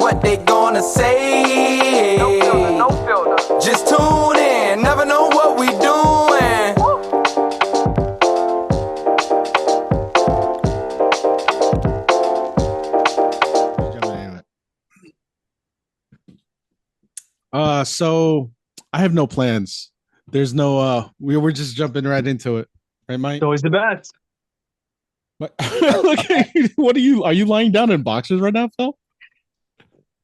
what they gonna say. No filter, no filter. Just tune in, never know what we doing. So I have no plans. There's no we're just jumping right into it. Right, Mike? It's always the best. But, okay, what are you lying down in boxers right now, Phil?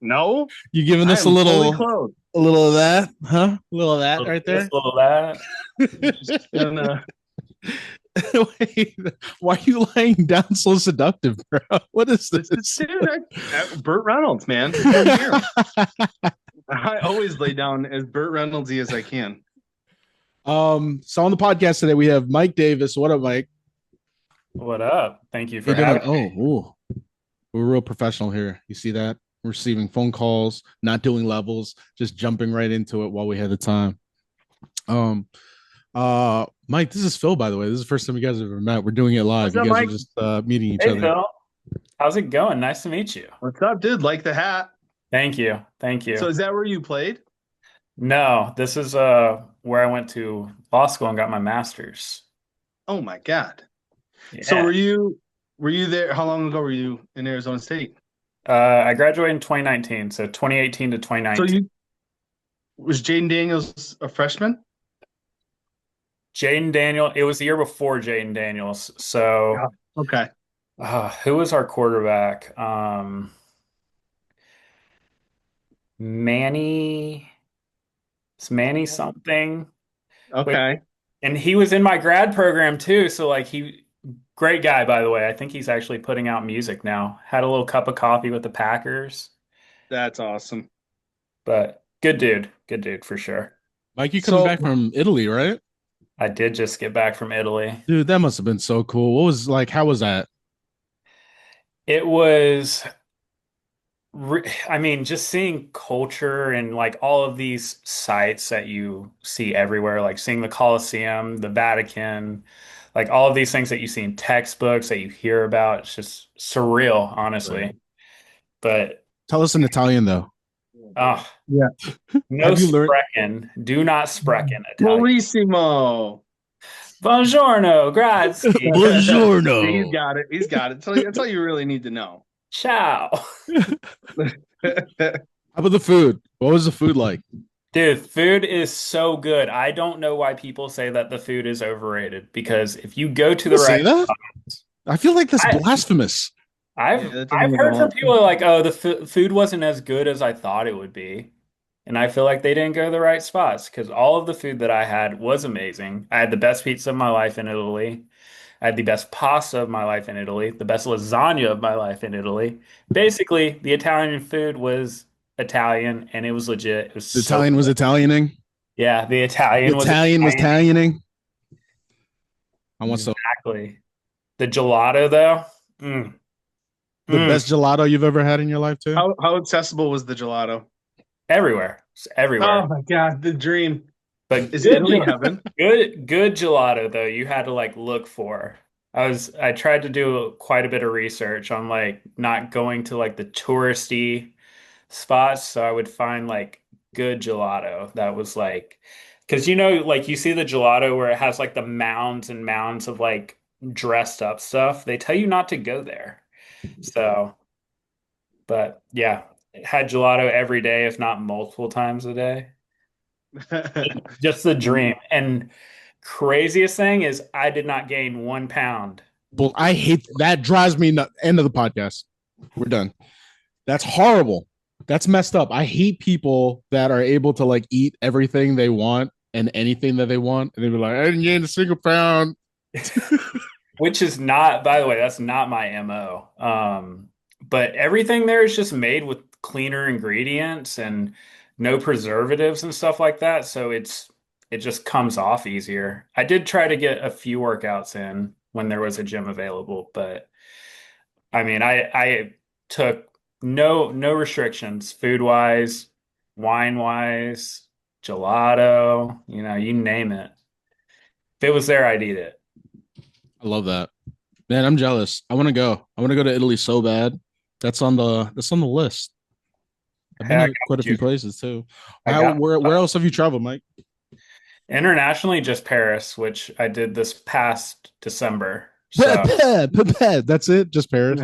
No, You giving us a fully little clothed. a little of that, huh? A little of that right there. Just a little of that. Just gonna- Wait, why are you lying down so seductive, bro? What is this? Burt Reynolds, man. I always lay down as Burt Reynoldsy as I can. So on the podcast today we have Mike Davis. What up, Mike? What up? Thank you for You're gonna, having me. we're real professional here. You see that? We're receiving phone calls, not doing levels, just jumping right into it while we had the time. Mike, this is Phil, by the way. This is the first time you guys have ever met. We're doing it live. What's up, you guys Mike? are just meeting each Hey, other. Phil. How's it going? Nice to meet you. What's up, dude? Like the hat. Thank you. Thank you. So is that where you played? No, this is where I went to law school and got my master's. Oh my God. Yeah. So were you there? How long ago were you in Arizona State? I graduated in 2019, so 2018 to 2019. Was Jaden Daniels a freshman? Jaden Daniel, it was the year before Jaden Daniels. So Okay. who was our quarterback? Manny, it's Manny something. Okay. And he was in my grad program too. So like great guy, by the way. I think he's actually putting out music now. Had a little cup of coffee with the Packers, That's awesome. but good dude for sure. Mike, you coming back from Italy, right? I did just get back from Italy. Dude, that must have been so cool. What was like? How was that? It was, I mean, just seeing culture and like all of these sites that you see everywhere, like seeing the Colosseum, the Vatican, like all of these things that you see in textbooks that you hear about. It's just surreal, honestly. Right. But Tell us in Italian, though. oh, Yeah. no Have you learned- sprechen. Do not sprechen Italian. Bellissimo. Buongiorno, grazie. Buongiorno. He's got it. He's got it. That's all you really need to know. Ciao. How about the food? What was the food like? Dude, food is so good. I don't know why people say that the food is overrated because if you go to the Say right that? I feel like that's blasphemous. I've Yeah, that doesn't I've make heard a from lot. people like, oh, the food wasn't as good as I thought it would be. And I feel like they didn't go to the right spots because all of the food that I had was amazing. I had the best pizza of my life in Italy. I had the best pasta of my life in Italy, the best lasagna of my life in Italy. Basically, the Italian food was Italian and it was legit. It was The so Italian was good. Italianing. Yeah, the Italian The was Italian was Italian. Italianing. I want some. Exactly. The gelato, though, The mm, best gelato you've ever had in your life, too? How accessible was the gelato? everywhere. It's everywhere. Oh my God, the dream. But Is good, Italy heaven? good gelato though, you had to like look for. I tried to do quite a bit of research on like not going to like the touristy spots, so I would find like good gelato that was like, because like you see the gelato where it has like the mounds and mounds of like dressed up stuff. They tell you not to go there. So, but yeah, had gelato every day, if not multiple times a day. Just the dream. And craziest thing is I did not gain 1 pound. Well, I hate that. Drives me nuts. End of the podcast. We're done. That's horrible. That's messed up. I hate people that are able to like eat everything they want and anything that they want, and they be like, "I didn't gain a single pound." Which is not, by the way, that's not my MO. But everything there is just made with cleaner ingredients and no preservatives and stuff like that. So it just comes off easier. I did try to get a few workouts in when there was a gym available, but I mean, I took no restrictions, food wise, wine wise, gelato, you name it. If it was there, I'd eat it. I love that. Man, I'm jealous. I want to go. I want to go to Italy so bad. That's on the list. I've Hey, been I to quite a got few you. places too. I How got where else have you traveled, Mike? internationally just Paris, which I did this past December. So That's it, just Paris.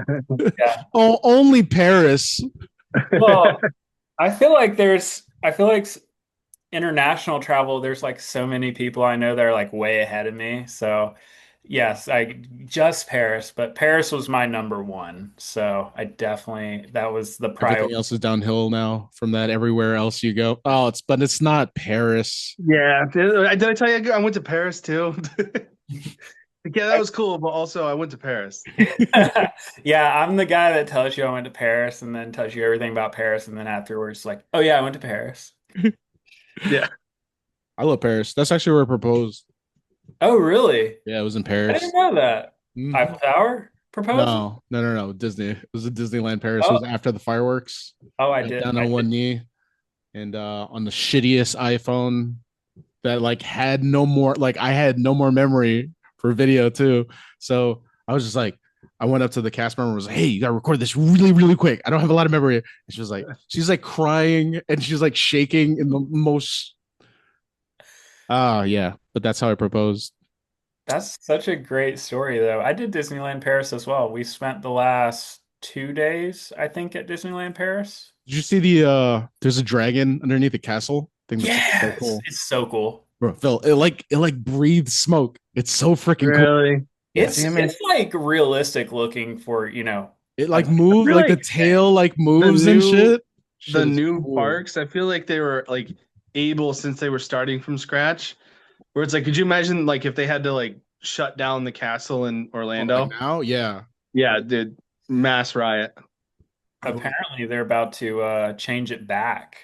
yeah. Oh, only Paris. Well, I feel like international travel, there's like so many people I know that are like way ahead of me. So yes, I just Paris, but Paris was my number one. So I definitely that was the Everything priority. else is downhill now from that. Everywhere else you go. Oh, it's not Paris. Yeah, did I tell you I went to Paris too? Yeah, that was cool, but also I went to Paris. Yeah, I'm the guy that tells you I went to Paris and then tells you everything about Paris and then afterwards like, oh yeah, I went to Paris. Yeah. I love Paris. That's actually where I proposed. Oh really? Yeah, it was in I didn't Paris. know that. Mhm. Eiffel Tower proposal? No. Disney. It was a Disneyland Paris. It Oh, was after the fireworks. oh, Got down on I did. one knee and on the shittiest iPhone that like had no more like I had no more memory for video too. So I was just like, I went up to the cast member and was like, hey, you gotta record this really, really quick. I don't have a lot of memory. And she's like crying and she's like shaking in the most yeah. But that's how I proposed. That's such a great story, though. I did Disneyland Paris as well. We spent the last 2 days, I think, at Disneyland Paris. Did you see the there's a dragon underneath the castle? I think that's so Yes, cool. it's so cool. Bro, Phil, it like breathes smoke. It's so freaking cool. Really? Yeah. Damn it. It's like realistic looking for, It like like I moves, feel like the like tail like the moves and new shit. the Shit is new cool. parks, I feel like they were like able since they were starting from scratch. Where it's like, could you imagine like if they had to like shut down the castle in Oh, like Orlando? now? Yeah. Yeah, dude, mass riot. apparently they're about to change it back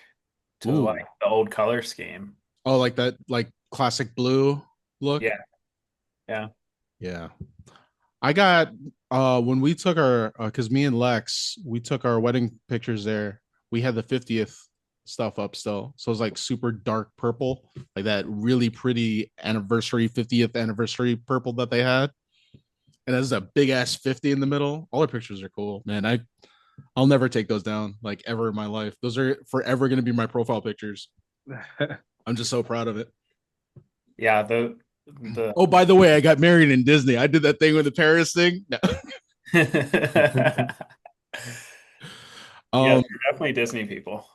to like Ooh. the old color scheme. Oh, like that like classic blue look. Yeah, yeah. Yeah. I got when we took our because me and Lex we took our wedding pictures there. We had the 50th stuff up still, so it was like super dark purple, like that really pretty anniversary 50th anniversary purple that they had, and there's a big ass 50 in the middle. All our pictures are cool, man. I'll never take those down like ever in my life. Those are forever going to be my profile pictures. I'm just so proud of it. Yeah, the Oh, by the way, I got married in Disney. I did that thing with the Paris thing. No. Yes, Um, you're definitely Disney people.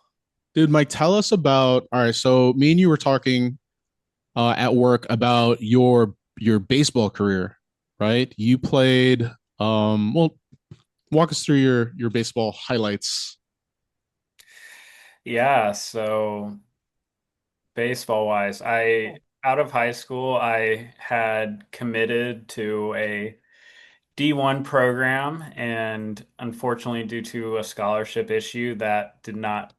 dude, Mike, tell us about. All right, so me and you were talking at work about your baseball career, right? You played. Well, walk us through your baseball highlights. Yeah, so baseball wise, I out of high school, I had committed to a D1 program, and unfortunately, due to a scholarship issue, that did not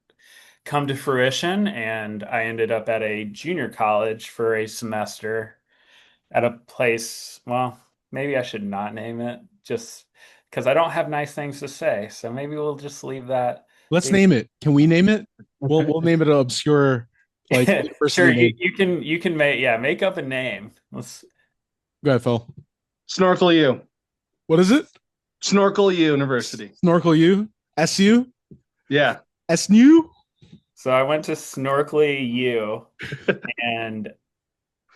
come to fruition. And I ended up at a junior college for a semester at a place, well, maybe I should not name it just because I don't have nice things to say. So maybe we'll just Let's leave name it. Can we name it? We'll name it an obscure like Sure, university name. you can make up a name. Let's Go ahead, Phil. Snorkel U. What is it? Snorkel U University. Snorkel U? SU? Yeah. SNU? so I went to Snorkelly U and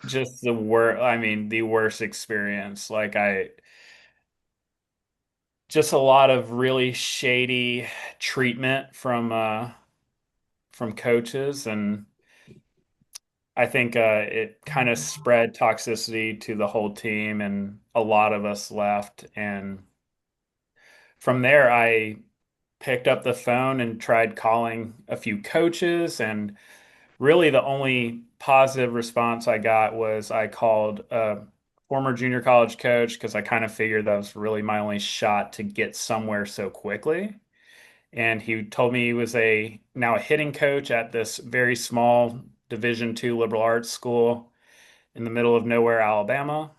just the worst experience. Like I just a lot of really shady treatment from coaches and I think it kind of spread toxicity to the whole team and a lot of us left and from there I picked up the phone and tried calling a few coaches and really the only positive response I got was I called a former junior college coach because I kind of figured that was really my only shot to get somewhere so quickly. And he told me he was a now a hitting coach at this very small Division II liberal arts school in the middle of nowhere, Alabama.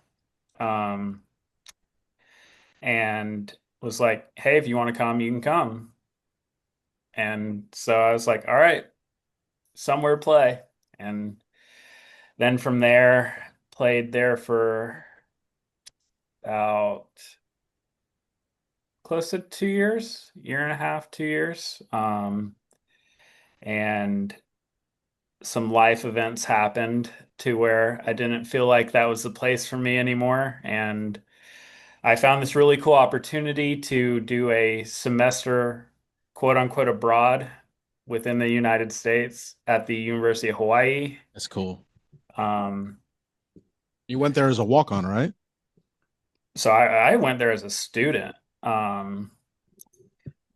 Um, and was like, hey, if you want to come, you can come. And so I was like, all right, somewhere to play. And then from there, played there for about close to 2 years, year and a half, 2 years. and some life events happened to where I didn't feel like that was the place for me anymore. And I found this really cool opportunity to do a semester, quote unquote, abroad within the United States at the University of Hawaii. That's cool. Um, You went there as a walk on, right? so I went there as a student,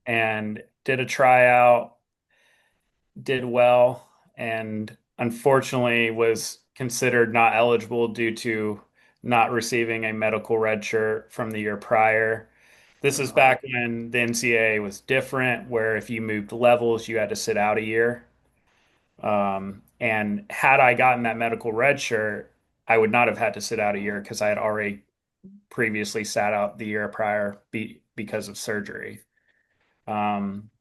and did a tryout, did well, and unfortunately was considered not eligible due to not receiving a medical red shirt from the year prior. This is back when the NCAA was different, where if you moved levels, you had to sit out a year. And had I gotten that medical red shirt, I would not have had to sit out a year because I had already previously sat out the year prior because of surgery. Um,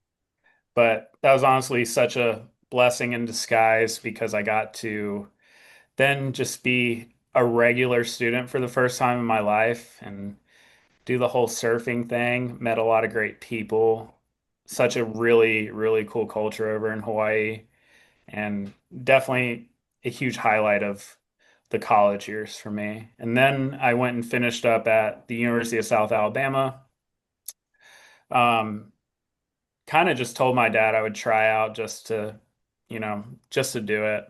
but that was honestly such a blessing in disguise because I got to then just be a regular student for the first time in my life and do the whole surfing thing. Met a lot of great people. Such a really, really cool culture over in Hawaii, and definitely a huge highlight of the college years for me. And then I went and finished up at the University of South Alabama. Um, Kind of just told my dad I would try out just to do it,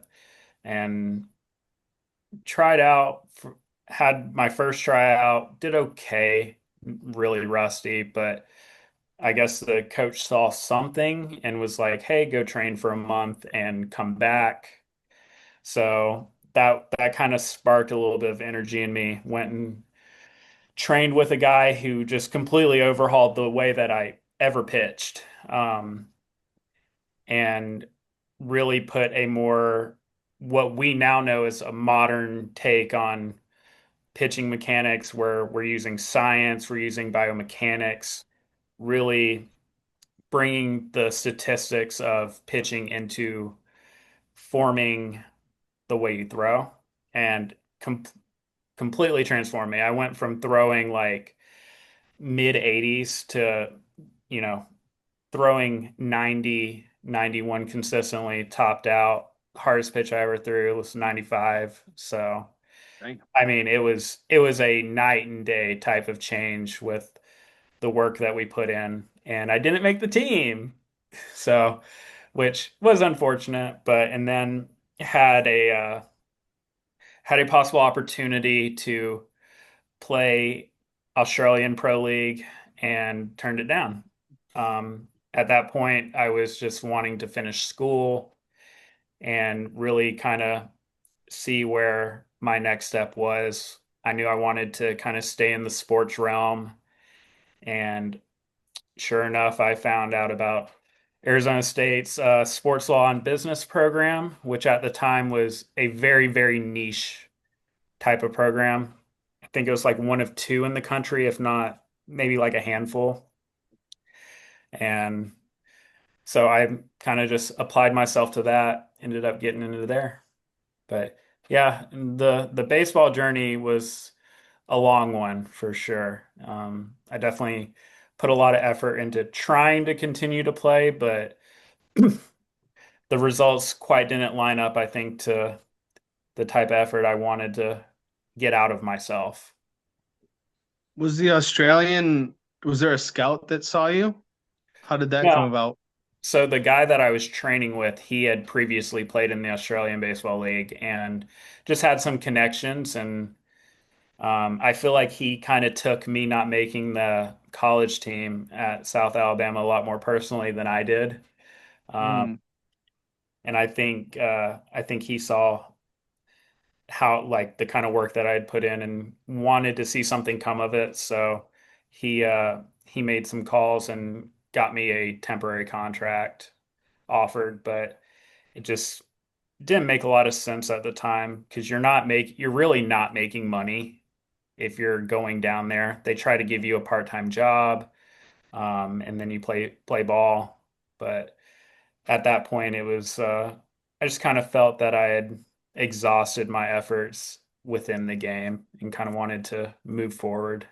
and tried out for, had my first tryout, did okay, really rusty, but I guess the coach saw something and was like, "Hey, go train for a month and come back." So that kind of sparked a little bit of energy in me. Went and trained with a guy who just completely overhauled the way that I ever pitched. And really put a more what we now know is a modern take on pitching mechanics where we're using science, we're using biomechanics, really bringing the statistics of pitching into forming the way you throw and completely transformed me. I went from throwing like mid 80s to, you know, throwing 90, 91 consistently, topped out. Hardest pitch I ever threw was 95. So, Dang. I mean, it was a night and day type of change with the work that we put in, and I didn't make the team. So, which was unfortunate, but and then had a uh, had a possible opportunity to play Australian Pro League and turned it down. At that point, I was just wanting to finish school and really kind of see where my next step was. I knew I wanted to kind of stay in the sports realm. And sure enough, I found out about Arizona State's sports law and business program, which at the time was a very, very niche type of program. I think it was like one of two in the country, if not maybe like a handful. And so I kind of just applied myself to that, ended up getting into there. But yeah, the baseball journey was a long one for sure. I definitely put a lot of effort into trying to continue to play, but the results quite didn't line up, I think, to the type of effort I wanted to get out of myself. Was the Australian, was there a scout that saw you? How did that come No. about? So the guy that I was training with, he had previously played in the Australian Baseball League and just had some connections. And I feel like he kind of took me not making the college team at South Alabama a lot more personally than I did. Um, Mm. and I think he saw how like the kind of work that I had put in and wanted to see something come of it. So he made some calls and got me a temporary contract offered, but it just didn't make a lot of sense at the time because you're really not making money if you're going down there. They try to give you a part-time job, and then you play ball. But at that point, I just kind of felt that I had exhausted my efforts within the game and kind of wanted to move forward.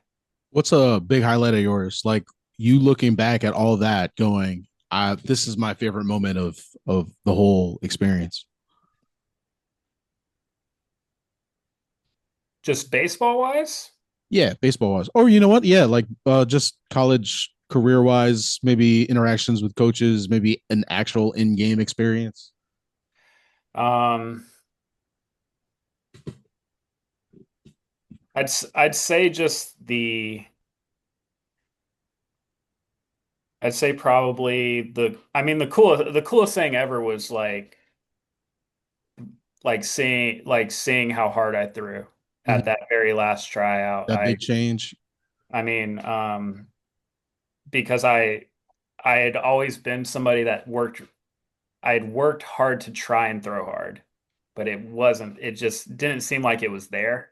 What's a big highlight of yours? Like you looking back at all that going, this is my favorite moment of the whole experience. Just baseball wise? Yeah, baseball wise. Or you know what? Yeah, like just college career wise, maybe interactions with coaches, maybe an actual in game experience. Um, I'd say just I'd say probably the coolest thing ever was like seeing how hard I threw Mhm. at that very last tryout. That big change. I mean, because I had always been somebody that I had worked hard to try and throw hard, but it just didn't seem like it was there.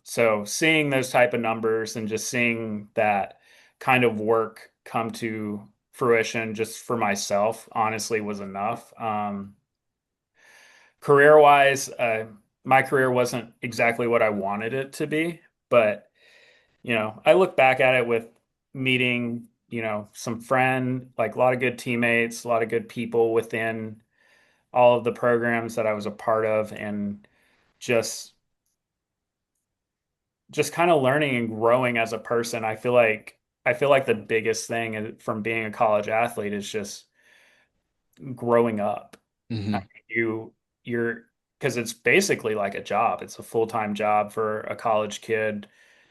So seeing those type of numbers and just seeing that kind of work come to fruition just for myself, honestly, was enough. Career wise, my career wasn't exactly what I wanted it to be, but I look back at it with meeting, some like a lot of good teammates, a lot of good people within all of the programs that I was a part of, and just just kind of learning and growing as a person. I feel like the biggest thing from being a college athlete is just growing up. I Hmm. mean, you're because it's basically like a job. It's a full-time job for a college kid,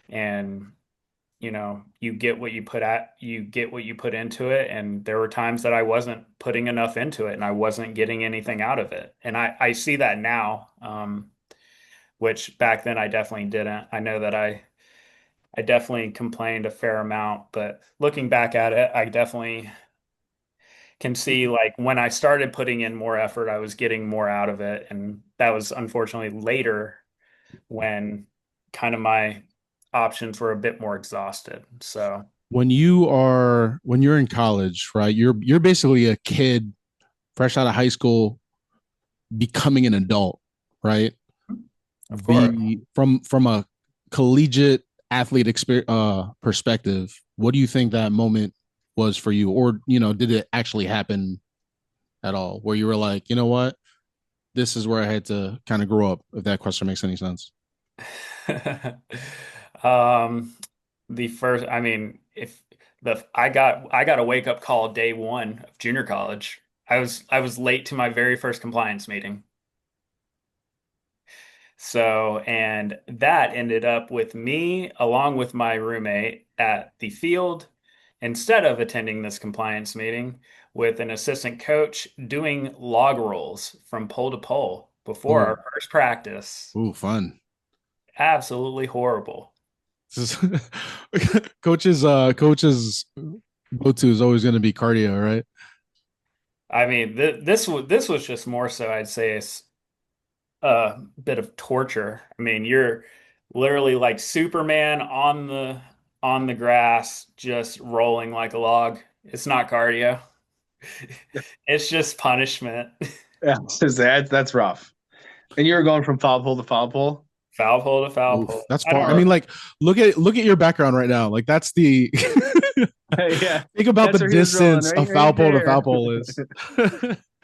and you get what you put into it. And there were times that I wasn't putting enough into it and I wasn't getting anything out of it. And I see that now, which back then I definitely didn't. I know that I definitely complained a fair amount, but looking back at it, I definitely can see like when I started putting in more effort, I was getting more out of it. And that was unfortunately later when kind of my options were a bit more exhausted. So, When you're in college, right? You're basically a kid fresh out of high school becoming an adult, right? of course. The from a collegiate athlete perspective, what do you think that moment was for you, or did it actually happen at all, where you were like, you know what, this is where I had to kind of grow up? If that question makes any sense. Um, the first, I mean, if I got a wake up call day one of junior college. I was late to my very first compliance meeting. So, and that ended up with me along with my roommate at the field instead of attending this compliance meeting with an assistant coach doing log rolls from pole to pole before Oh, our first practice. ooh, fun. Absolutely horrible. This is coaches go-to is always going to be cardio, right? I mean, this was just more so, I'd say, it's a bit of torture. I mean, you're literally like Superman on the grass, just rolling like a log. It's not cardio. It's just punishment. Yeah, that's rough. And you were going from foul pole to foul pole. Foul pole to foul Oof, pole. that's I far. I don't. mean, like, look at your background right now. Like, that's the Yeah, think about the that's where he was rolling, distance a right, foul right pole to there. foul pole is.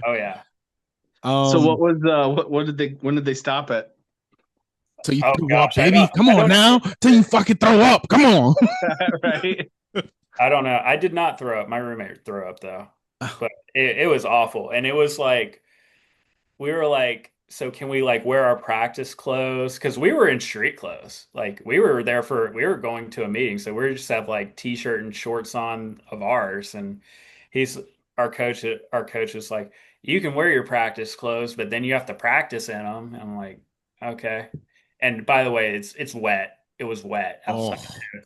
Oh yeah. So what um, was what did they when did they stop it? till you Oh throw up, gosh, baby. Come I on don't now, even till you fucking throw up. Come on. Right? I don't know. I did not throw up. My roommate threw up though, but it was awful. And it was like we were like, so can we like wear our practice clothes? Because we were in street clothes. Like we were going to a meeting, so we just have like t-shirt and shorts on of ours. And he's our coach is like, you can wear your practice clothes, but then you have to practice in them. And I'm like, okay. And by the way, it's wet. It was wet outside Oh, too,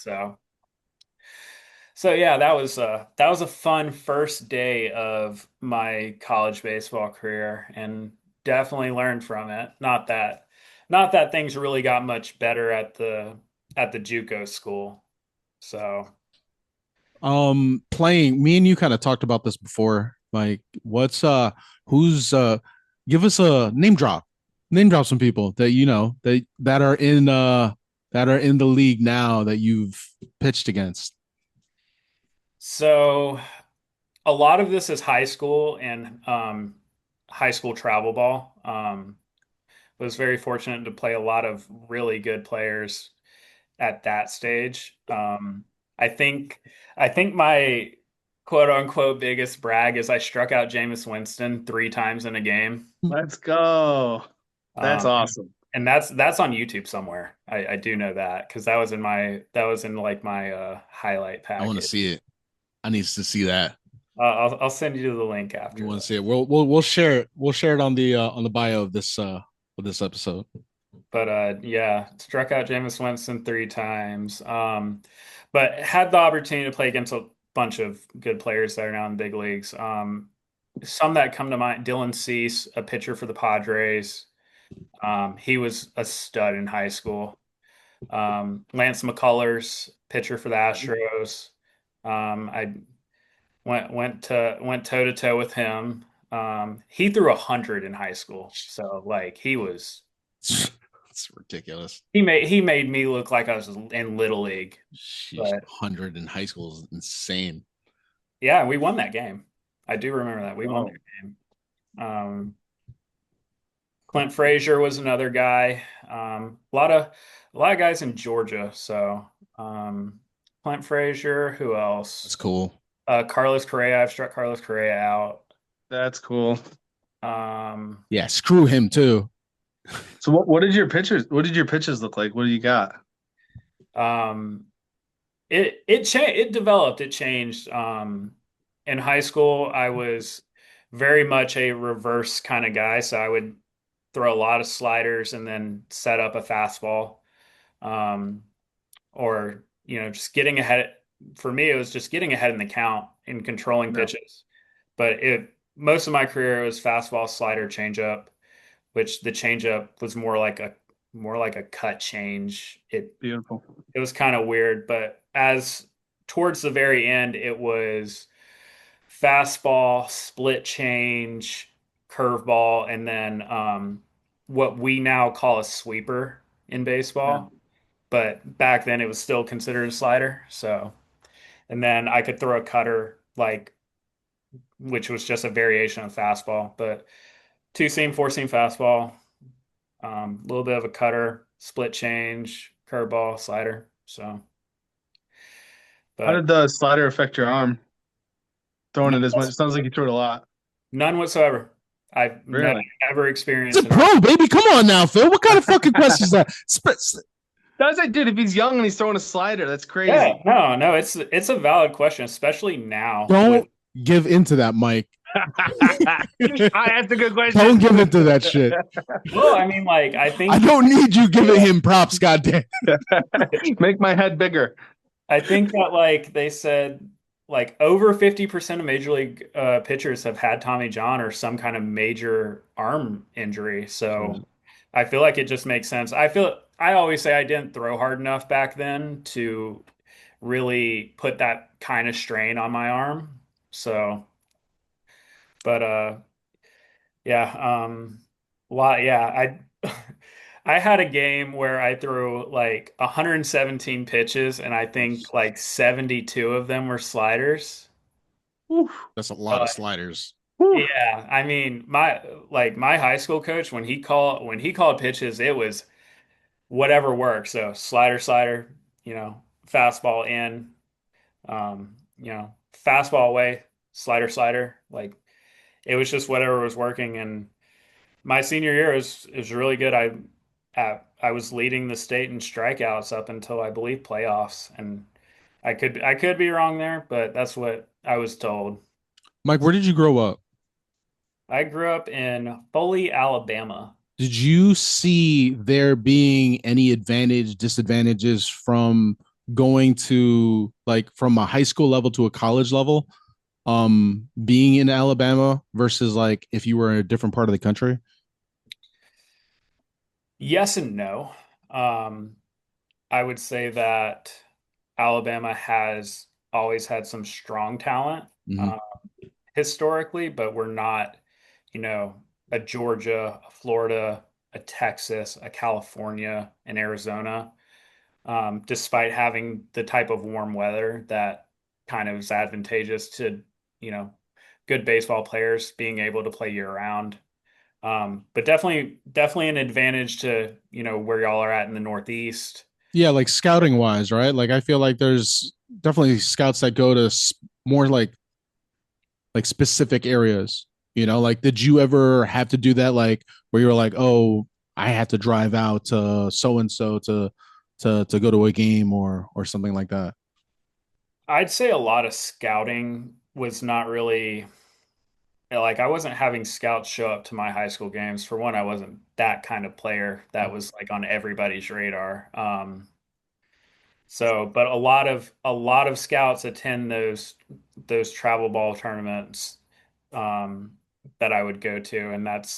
so yeah, that was a fun first day of my college baseball career, and definitely learned from it. Not that things really got much better at the JUCO school. So playing. Me and you kind of talked about this before. Like, who's give us a name drop some people that that are in the league now that you've pitched against. so a lot of this is high school and high school travel ball. Was very fortunate to play a lot of really good players at that stage. I think I think my quote unquote biggest brag is I struck out Jameis Winston 3 times in a game. Let's go. That's Um, awesome. and that's on YouTube somewhere. I do know that because that was in like my highlight I want to package. see it. I need to see that. I'll send you the link You after want that. to see it? We'll share it. We'll share it on the bio of this episode. But yeah, struck out Jameis Winston 3 times. But had the opportunity to play against a bunch of good players that are now in big leagues. Some that come to mind, Dylan Cease, a pitcher for the Padres. He was a stud in high school. Lance McCullers, pitcher for the Astros. I went toe to toe with him. He threw 100 in high school, so like he was It's ridiculous. he made me look like I was in little league. Sheesh, But 100 in high school is insane. yeah, we won that game. I do remember that we won Oh, that game. Um, Clint Frazier was another guy. A lot of guys in Georgia. So Clint Frazier. Who else? That's cool. Carlos Correa. I've struck Carlos Correa out. that's cool. Um, Yeah, screw him too. So what did your pitches look like? What do you got? um, it developed. It changed. In high school, I was very much a reverse kind of guy. So I would throw a lot of sliders and then set up a fastball. Um, or just getting ahead. For me, it was just getting ahead in the count and controlling No, pitches. But it most of my career was fastball, slider, changeup, which the changeup was more like a cut change. beautiful. It was kind of weird, but as towards the very end, it was fastball, split change, curveball, and then what we now call a sweeper in Yeah, baseball. But back then it was still considered a slider. So, and then I could throw a cutter, like, which was just a variation of fastball, but two seam, four seam fastball, a little bit of a cutter, split change, curveball, slider. So, how did but the slider affect your arm? Throwing none, it as much. It sounds like you threw it a lot. none whatsoever. I've Really? never It's experienced a an arm. pro, baby. Come on now, Phil. What kind of fucking questions that? That's like, dude, if he's young and he's throwing a slider, that's Yeah, crazy. no, it's a valid question, especially now with Don't give into that, Mike. That's a good Don't question. give into that shit. well, I mean, like I don't need you giving him props, goddamn. Make my head bigger. I think that like they said like over 50% of major league pitchers have had Tommy John or some kind of major arm injury. So I feel like it just makes sense. I always say I didn't throw hard enough back then to really put that kind of strain on my arm. So, but yeah, I I had a game where I threw like 117 pitches and I think like 72 of them were sliders. Whew, That's a lot of Uh, sliders. whew. yeah, I mean my high school coach when he called pitches, it was whatever works. So slider, fastball in, fastball away, slider. Like it was just whatever was working. And my senior year was really good. I was leading the state in strikeouts up until I believe playoffs, and I could be wrong there, but that's what I was told. Mike, where did you grow up? I grew up in Foley, Alabama. Did you see there being any disadvantages from going to like from a high school level to a college level? Being in Alabama versus like if you were in a different part of the country? Yes and no. Um, I would say that Alabama has always had some strong talent Mhm. uh, historically, but we're not, a Georgia, a Florida, a Texas, a California, and Arizona, despite having the type of warm weather that kind of is advantageous to you know, good baseball players being able to play year round. But definitely an advantage to, where y'all are at in the Northeast. Yeah, like scouting wise, right? Like I feel like there's definitely scouts that go to more like specific areas. Like did you ever have to do that? Like where you were like, oh, I have to drive out to so and so to go to a game or something like that. I'd say a lot of scouting was not really like I wasn't having scouts show up to my high school games. For one, I wasn't that kind of player that was like on everybody's radar. But a lot of scouts attend those travel ball tournaments um, that I would go to, and that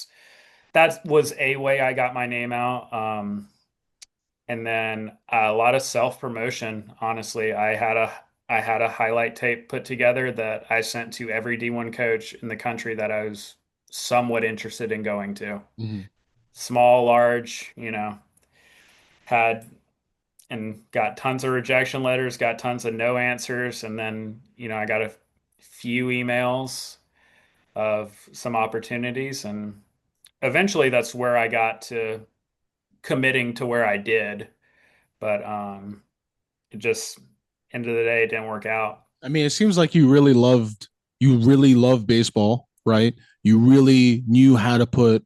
was a way I got my name out. And then a lot of self promotion. Honestly, I had a highlight tape put together that I sent to every D1 coach in the country that I was somewhat interested in going to. Mhm. Small, large, had and got tons of rejection letters, got tons of no answers, and then, I got a few emails of some opportunities, and eventually that's where I got to committing to where I did. But it just end of the day it didn't work out. I mean, it seems like you really love baseball, right? You really knew how to put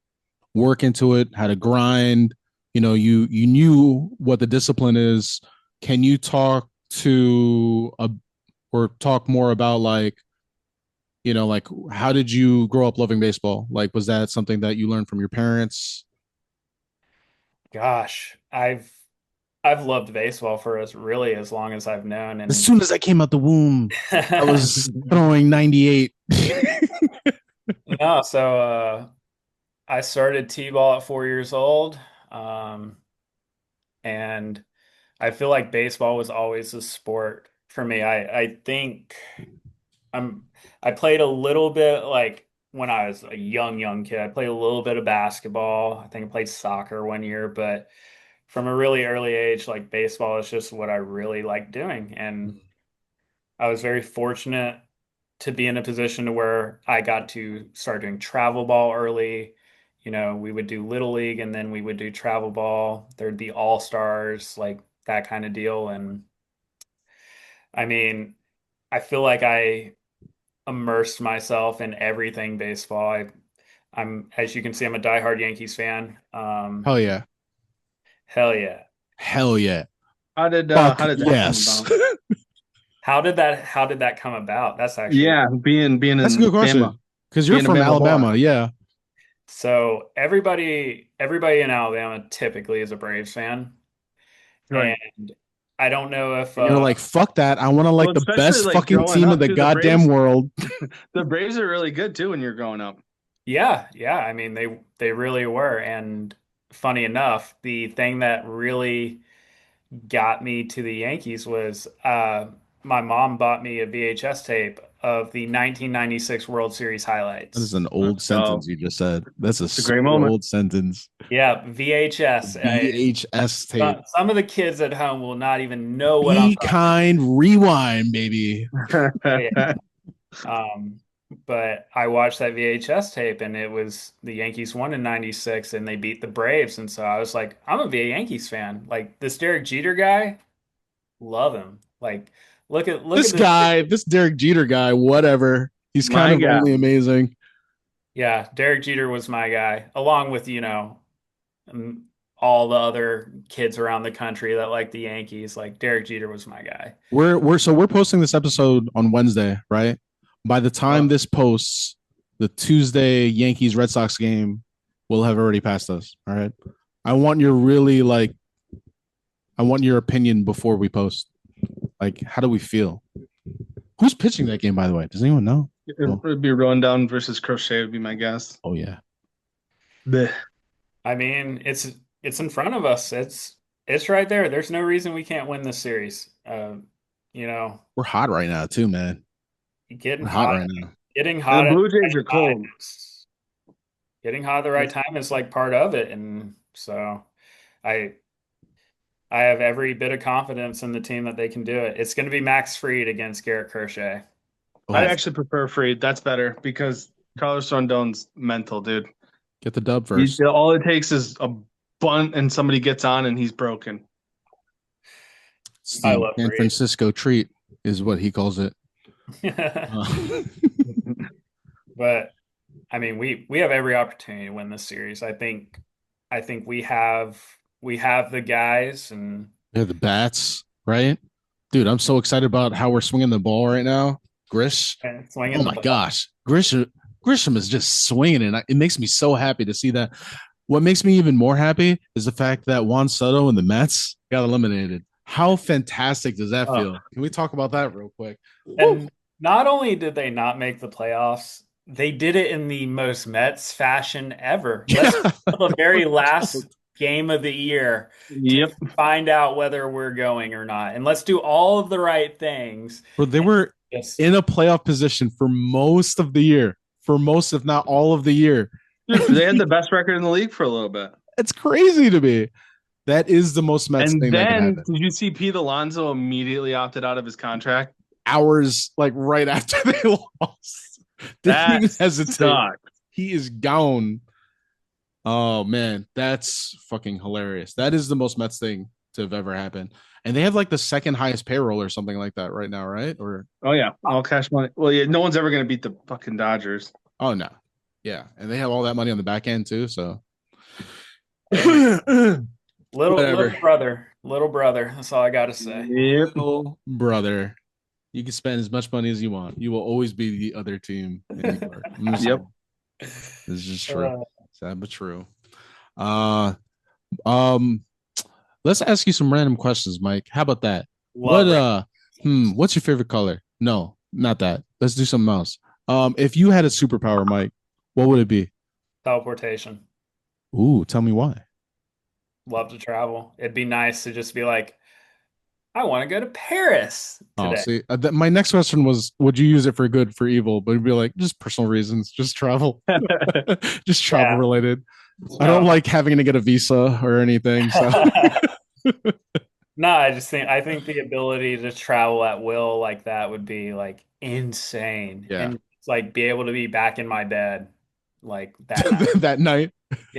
work into it, how to grind. You knew what the discipline is. Can you talk to a or talk more about like how did you grow up loving baseball? Like was that something that you learned from your parents? Gosh, I've loved baseball for as long as I've known. As And soon as I came out the womb, I was throwing 98. no, so I started t-ball at 4 years old. Um, and I feel like baseball was always a sport for me. I think I'm I played a little bit like when I was a young kid. I played a little bit of basketball. I think I played soccer one year, but from a really early age, like baseball is just what I really like doing. And I was very fortunate to be in a position to where I got to start doing travel ball early. We would do little league and then we would do travel ball. There'd be all stars, like that kind of deal. And I mean, I feel like I immersed myself in everything baseball. As you can see, I'm a diehard Yankees fan. Hell yeah. Hell yeah. Hell yeah. How Fuck did that come yes. about? How did that come about? That's actually Yeah, being That's a good in Bama, question. Because you're being a from Bama boy. Alabama. Yeah. so everybody in Alabama typically is a Braves fan. Right. And I don't know if And you're like, fuck that. I want to Well, like the especially best like fucking growing team in up the too, goddamn world. the Braves are really good too when you're growing up. yeah, I mean they really were. And funny enough, the thing that really got me to the Yankees was my mom bought me a VHS tape of the 1996 World Series That is highlights. an old Oh, sentence you just said. That's a it's a great super moment. old sentence. Yeah, VHS. VHS tape. Some of the kids at home will not even know what I'm Be talking kind, rewind, baby. about. Um, but I watched that VHS tape and it was the Yankees won in 96 and they beat the Braves. And so I was like, I'm gonna be a Yankees fan. Like this Derek Jeter guy, love him. Like look at This this. guy, this Derek Jeter guy, whatever. He's kind My of God. only amazing. Yeah, Derek Jeter was my guy, along with, um, all the other kids around the country that like the Yankees. Like Derek Jeter was my guy. We're posting this episode on Wednesday, right? By the time Oh, this posts, the Tuesday Yankees Red Sox game will have already passed us. All right. I want your really like I want your opinion before we post. Like, how do we feel? Who's pitching that game, by the way? Does anyone know? Oh, it'd be Rundown versus Crochet would be my guess. oh yeah. Bleh. I mean, it's in front of us. It's right there. There's no reason we can't win this series. You know, We're hot right now, too, man. getting We're hot hot, right now. getting And the hot at Blue the Jays are right time. cold. Getting hot at the right time is like part of it, and so I I have every bit of confidence in the team that they can do it. It's going to be Max Fried against Garrett Crochet. I Oh, actually prefer Freed. That's better because Carlos Rondon's mental, dude. get the dub first. All it takes is a bunt and somebody gets on and he's broken. It's I the love San Reed. Francisco treat, is what he calls it. But I mean, we have every opportunity to win this series. I think we have the guys, and Yeah, the bats, right? Dude, I'm so excited about how we're swinging the ball right now. Grish, swinging oh the my ball. gosh, Grisham is just swinging, and it makes me so happy to see that. What makes me even more happy is the fact that Juan Soto and the Mets got eliminated. How fantastic does that feel? Can we talk about that real quick? And not only did they not make the playoffs, they did it in the most Mets fashion ever. Let's the very last game of the year to Yep. find out whether we're going or not. And let's do all of the right things. Bro, they were Just in a playoff position for most of the year, for most, if not all of the year. Dude, they had the best record in the league for a little bit. It's crazy to me. That is the most Mets And thing that can then, happen. did you see Pete Alonso immediately opted out of his contract? Hours like right after they lost. Didn't even hesitate. Sucked. He is gone. Oh man, that's fucking hilarious. That is the most Mets thing to have ever happened. And they have like the second highest payroll or something like that right now, right? Or Oh yeah, all cash money. Well, yeah, no one's ever going to beat the fucking Dodgers. oh no, yeah, and they have all that money on the back end too. So little brother. That's all I got to say. Yep. little brother, you can spend as much money as you want. You will always be the other team. Yep. This is just true. Sad but true. Uh, um, let's ask you some random questions, Mike. How about that? What's your favorite color? No, not that. Let's do something else. If you had a superpower, Mike, what would it be? Teleportation. Ooh, tell me why. Love to travel. It'd be nice to just be like, I want to go to Paris today. Oh, see, my next question was, would you use it for good, for evil? But it'd be like, just personal reasons, just travel, just travel related. I don't like having to get a visa or anything. So. No, I think the ability to travel at will like that would be like insane. Yeah. And like be able to be back in my bed like that night. That night.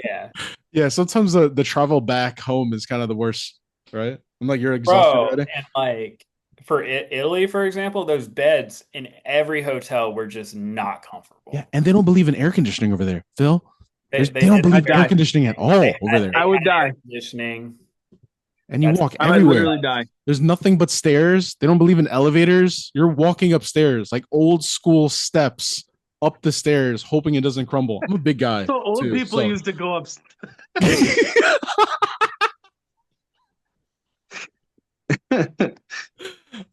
Yeah. Yeah. Sometimes the travel back home is kind of the worst, right? I'm like, you're exhausted already. And like for Italy, for example, those beds in every hotel were just not comfortable. Yeah, and they don't believe in air conditioning over there, Phil. They They don't believe in air die. conditioning at all over there. I would die. Air conditioning. And you walk I would everywhere. literally die. There's nothing but stairs. They don't believe in elevators. You're walking upstairs, like old school steps up the stairs, hoping it doesn't crumble. I'm a big guy. So old too, people used to go up.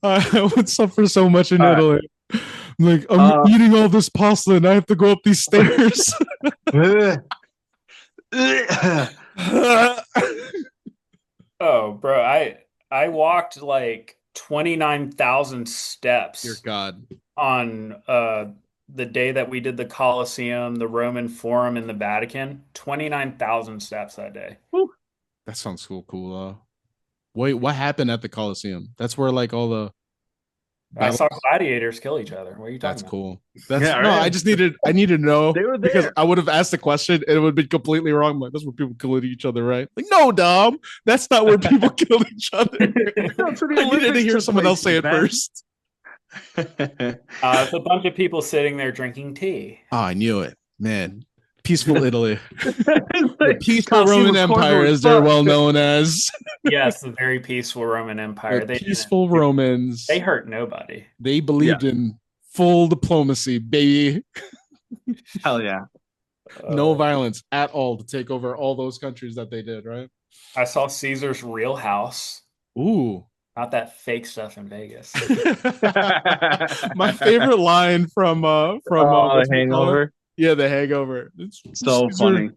I would suffer so much in Italy. Like, I'm eating all this pasta and I have to go up these stairs. Oh, bro, I walked like 29,000 steps. Dear God. On the day that we did the Colosseum, the Roman Forum in the Vatican. 29,000 steps that day. That sounds cool. Wait, what happened at the Colosseum? That's where like all the I saw gladiators kill each other. What are you talking about? Cool. I need to know because I would have asked the question and it would be completely wrong. I'm like, that's where people kill each other, right? Like, no, Dom, that's not where people kill each other. I needed to hear someone else say it first. It's a bunch of people sitting there drinking tea. Oh, I knew it, man. Peaceful Italy. The peaceful Roman Empire, as they're well known as. Yes, the very peaceful Roman Empire. The peaceful Romans. They hurt nobody. They believed in full diplomacy, baby. Hell yeah. No violence at all to take over all those countries that they did, right? I saw Caesar's real house. Ooh. Not that fake stuff in Vegas. My favorite line from The Hangover. Yeah, The Hangover. It's so funny.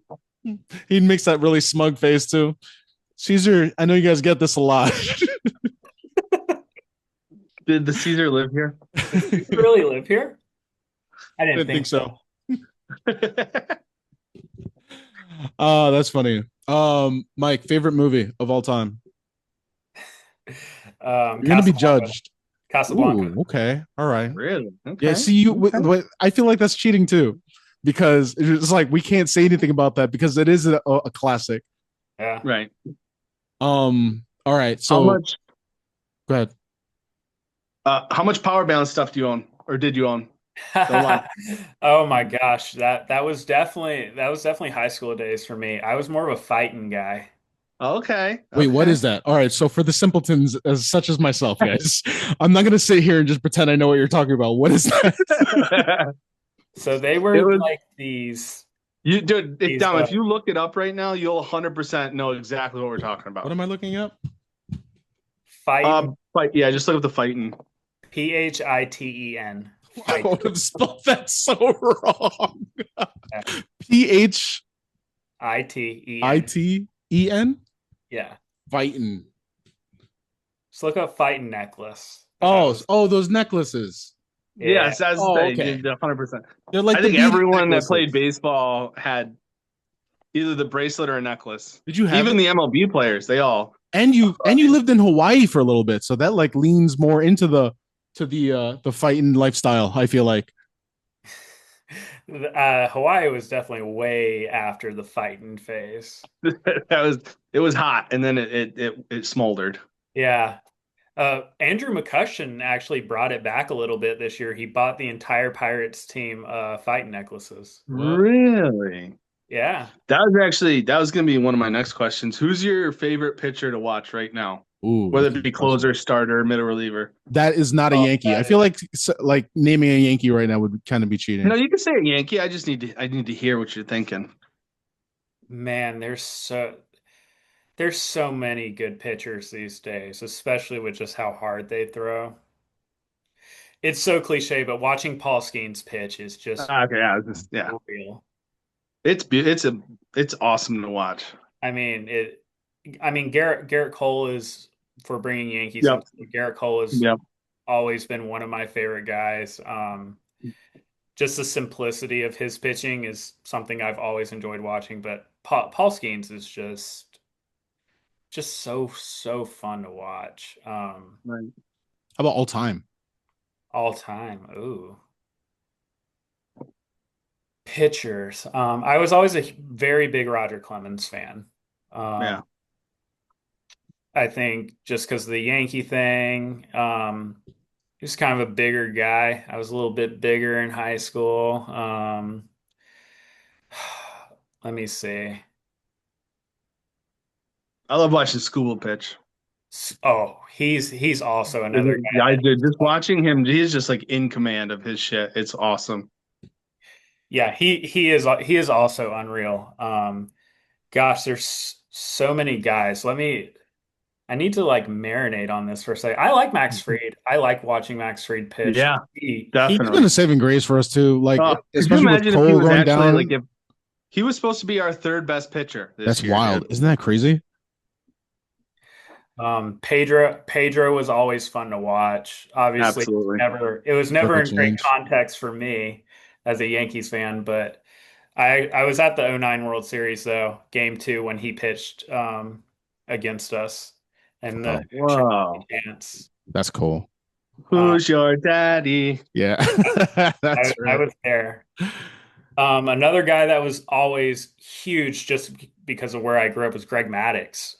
He makes that really smug face too. Caesar, I know you guys get this a lot. Did the Caesar live here? Did he really live here? I didn't think so. Oh, that's funny. Mike, favorite movie of all time? You're gonna be judged. Casablanca. Ooh, okay. All right. Really? Yeah, Okay. see you Okay. I feel like that's cheating too. Because it's like we can't say anything about that because it is a classic. Yeah. Right. All right. How So much go ahead. how much power balance stuff do you own? Or did you own? Don't lie. Oh my gosh, that was definitely high school days for me. I was more of a fighting guy. Okay. Wait, what Okay. is that? All right. So for the simpletons as such as myself, guys, I'm not gonna sit here and just pretend I know what you're talking about. What is that? So they It were was like these you dude, these Dom, if you look it up right now, you'll 100% know exactly what we're talking What about. am I looking up? fighting But yeah, just look up the fighting. Phiten. I Fight. would have spelled that so wrong. P H I Iten. T E N. Yeah. Fighting. Just look up fighting necklace. That Oh, was those necklaces. yeah. Yes, that's Oh, the okay. 100%. They're like I the think beaded everyone that played necklaces. baseball had either the bracelet or a necklace. Did you have Even it? the MLB players, they all. And you lived in Hawaii for a little bit, so that like leans more into the fighting lifestyle. I feel like. Hawaii was definitely way after the fighting phase. It was hot, and then it smoldered. Yeah. Andrew McCutcheon actually brought it back a little bit this year. He bought the entire Pirates team fighting necklaces. What? Really? Yeah. That was going to be one of my next questions. Who's your favorite pitcher to watch right now? Ooh, Whether that's a it be good question. closer, starter, middle reliever. That is not a Oh, Yankee. I feel like naming a Yankee right now would kind of be No, cheating. you can say a Yankee. I need to hear what you're thinking. man, there's so many good pitchers these days, especially with just how hard they throw. It's so cliche, but watching Paul Skeens pitch is just Okay, yeah. real. It's awesome to watch. I mean, Garrett Cole is for bringing Yankees Yep. into Garrett Cole has Yep. always been one of my favorite guys. Just the simplicity of his pitching is something I've always enjoyed watching. But Paul Skeens is just so fun to watch. Right. How about all time? All time. Ooh. Pitchers. I was always a very big Roger Clemens fan. Yeah. Um, I think just because of the Yankee thing, he was kind of a bigger guy. I was a little bit bigger in high school. Let me see. I love watching School pitch. Oh, he's also another guy Yeah, I that did. Just watching him, he's just like in command of his shit. It's awesome. yeah, he is also unreal. Gosh, there's so many guys. I need to like marinate on this for a second. I like Max Fried. I like watching Max Fried pitch. Yeah, He's been definitely. a saving grace for us too. Like Could you especially with imagine if he Cole was going actually down. like if he was supposed to be our third best pitcher this That's year, wild. dude? Isn't that crazy? Pedro was always fun to watch. Obviously, Absolutely. it was Circle never in great change. context for me as a Yankees fan, but I was at the '09 World Series though, game two when he pitched against us and the Oh, Whoa. chance. that's cool. Uh, Who's your daddy? Yeah. That's I right. was there. Another guy that was always huge just because of where I grew up was Greg Maddux.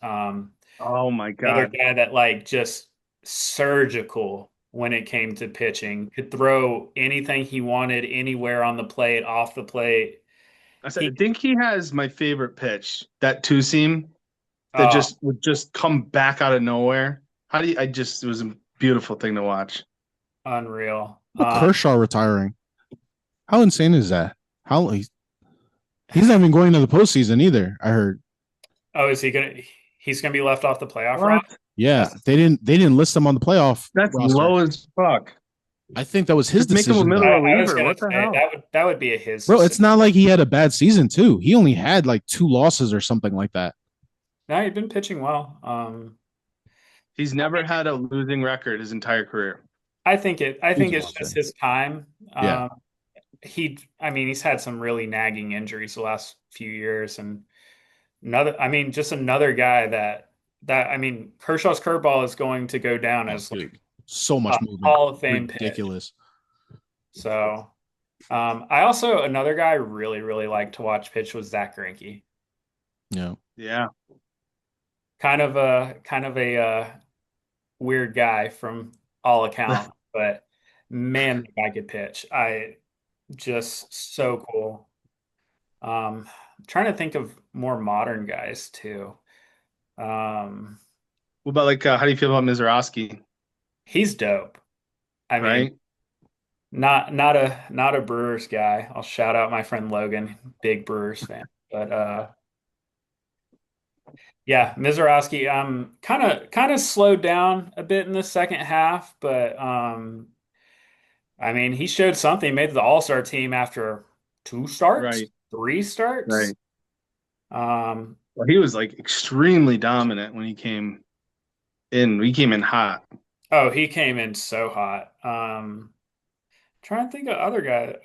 Oh my Another God. guy that like just surgical when it came to pitching, could throw anything he wanted anywhere on the plate, off the plate. I said, I He, think he has my favorite pitch, that two seam that uh, just would just come back out of nowhere. It was a beautiful thing to watch. unreal. How about Kershaw retiring? How insane is that? How he's not even going to the postseason either. I heard. Oh, he's gonna be left off the playoff run? What? Yeah, they didn't list him on the playoff That's roster. low as fuck. I think that was his Just make him a decision, middle though. I was reliever. gonna What the say hell? that would be a his Bro, it's decision. not like he had a bad season too. He only had like 2 losses or something like that. No, he'd been pitching well. He's never had a losing record his entire career. I He's think it's just awesome. his time. Yeah. I mean, he's had some really nagging injuries the last few years, and just another guy that I mean, Kershaw's curveball is going to go down Oh, as like dude. So much movement. Hall of Fame pitch. Ridiculous. So, I also another guy I really really liked to watch pitch was Zach Greinke. Yeah. Yeah. Kind of a weird guy from all accounts, but man, the guy could pitch. I just so cool. Trying to think of more modern guys too. Um, What about like how do you feel about Mizorowski? he's dope. I mean, Right? not a Brewers guy. I'll shout out my friend Logan, big Brewers fan. But yeah, Mizorowski kind of slowed down a bit in the second half, but I mean, he showed something. He made the All-Star team after two starts, Right. three starts. Right. Um, Well, he was like extremely dominant when he came in. He came in hot. oh, he came in so hot. Trying to think of other guy.